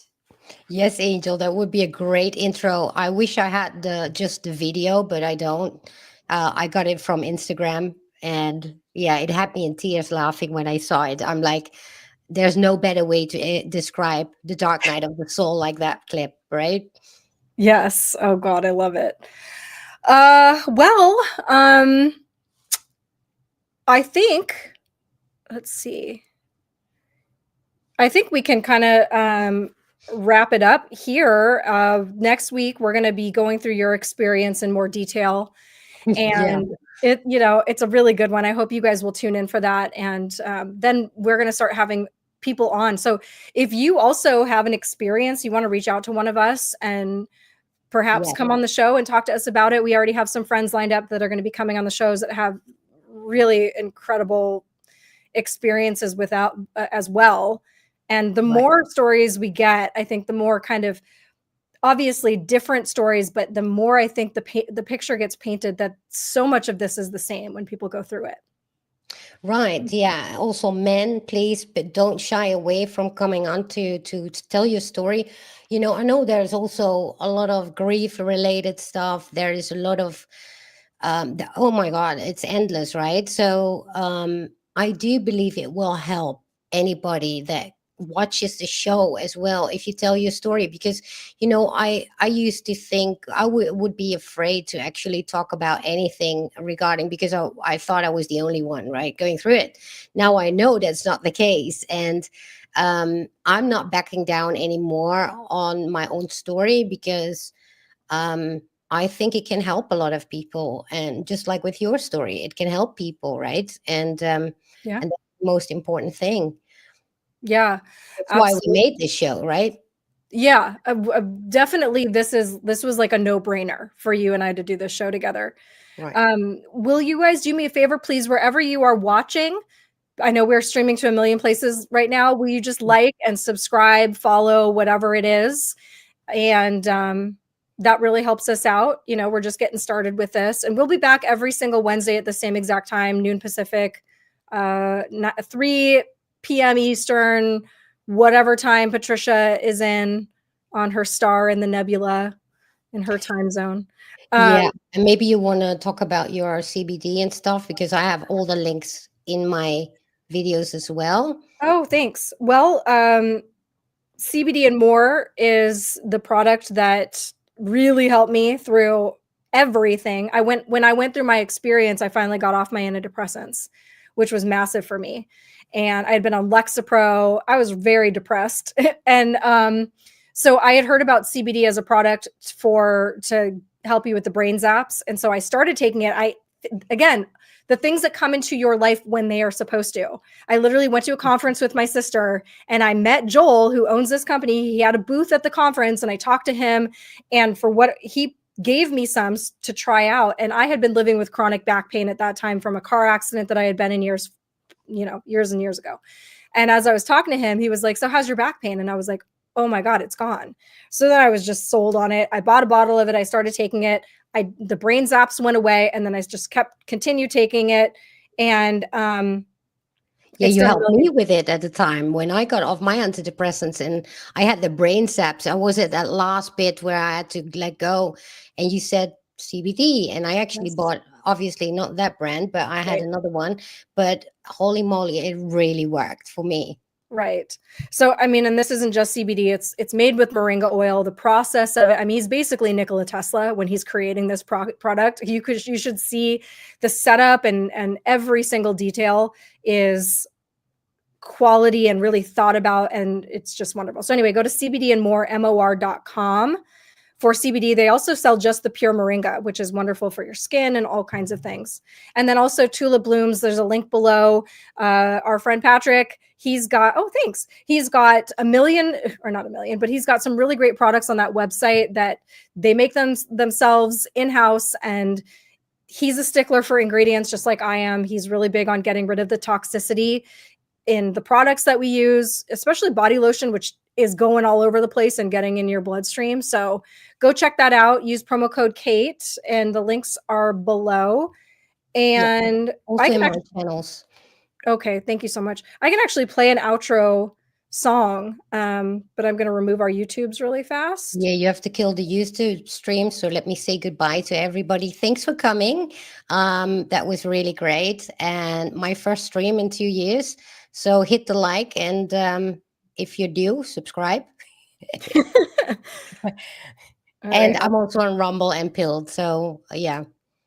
Yes, Angel, that would be a great intro. I wish I had just the video, but I don't. I got it from Instagram, and yeah, it had me in tears laughing when I saw it. I'm like, there's no better way to describe the Dark Night of the Soul like that clip, right? Yes. Oh God, I love it. I think, let's see. I think we can kind of wrap it up here. Next week, we're going to be going through your experience in more detail. And it's a really good one. I hope you guys will tune in for that. And then we're going to start having people on. So if you also have an experience, you want to reach out to one of us and perhaps come on the show and talk to us about it. We already have some friends lined up that are going to be coming on the shows that have really incredible experiences without as well. And the Right. more stories we get, I think the more kind of obviously different stories, but the more I think the picture gets painted that so much of this is the same when people go through it. Right. Yeah. Also, men, please, but don't shy away from coming on to tell your story. You know, I know there's also a lot of grief related stuff. There is a lot of oh my God, it's endless, right? So I do believe it will help anybody that watches the show as well if you tell your story, because you know I used to think I would be afraid to actually talk about anything regarding, because I thought I was the only one, right, going through it. Now I know that's not the case, and I'm not backing down anymore on my own story, because I think it can help a lot of people, and just like with your story, it can help people, right? Yeah. And that's the most important thing. Yeah. That's why we Absolutely. made this show, right? Yeah, definitely this was like a no-brainer for you and I to do this show together. Right. Will you guys do me a favor, please, wherever you are watching? I know we're streaming to a million places right now. Will you just like and subscribe, follow, whatever it is? And that really helps us out. You know, we're just getting started with this, and we'll be back every single Wednesday at the same exact time, noon Pacific, 3 p.m. Eastern, whatever time Patricia is in on her star in the nebula in her time zone. Yeah. And maybe you want to talk about your CBD and stuff, because I have all the links in my videos as well. Oh, thanks. Well, CBD and MOR is the product that really helped me through everything. When I went through my experience, I finally got off my antidepressants, which was massive for me. And I had been on Lexapro. I was very depressed. And so I had heard about CBD as a product to help you with the brain zaps. And so I started taking it. Again, the things that come into your life when they are supposed to. I literally went to a conference with my sister and I met Joel, who owns this company. He had a booth at the conference and I talked to him, and for what he gave me some to try out. And I had been living with chronic back pain at that time from a car accident that I had been in years and years ago. And as I was talking to him, he was like, "So how's your back pain?" And I was like, "Oh my God, it's gone." So then I was just sold on it. I bought a bottle of it. I started taking it. The brain zaps went away, and then I just continued taking it. And Yeah, it's you done helped really. me with it at the time when I got off my antidepressants and I had the brain saps. I was at that last bit where I had to let go, and you said CBD, and I actually Yes. bought, obviously not that brand, but I had Right. another one. But holy moly, it really worked for me. Right. So, I mean, and this isn't just CBD. It's made with moringa oil. The process of it, I mean, he's basically Nikola Tesla when he's creating this product. You should see the setup, and every single detail is quality and really thought about, and it's just wonderful. So anyway, go to cbdandmor.com. For CBD, they also sell just the pure moringa, which is wonderful for your skin and all kinds of things. And then also Tulip Blooms, there's a link below. Our friend Patrick, he's got a million, or not a million, but he's got some really great products on that website that they make themselves in-house, and he's a stickler for ingredients just like I am. He's really big on getting rid of the toxicity in the products that we use, especially body lotion, which is going all over the place and getting in your bloodstream. So go check that out. Use promo code Kate, and the links are below. And I Also can in my actually, channels. okay, thank you so much. I can actually play an outro song, but I'm going to remove our YouTubes really fast. Yeah, you have to kill the YouTube stream. So let me say goodbye to everybody. Thanks for coming. That was really great. And my first stream in 2 years. So hit the like, and if you do, subscribe. All And right. I'm also on Rumble and Pilled. So yeah.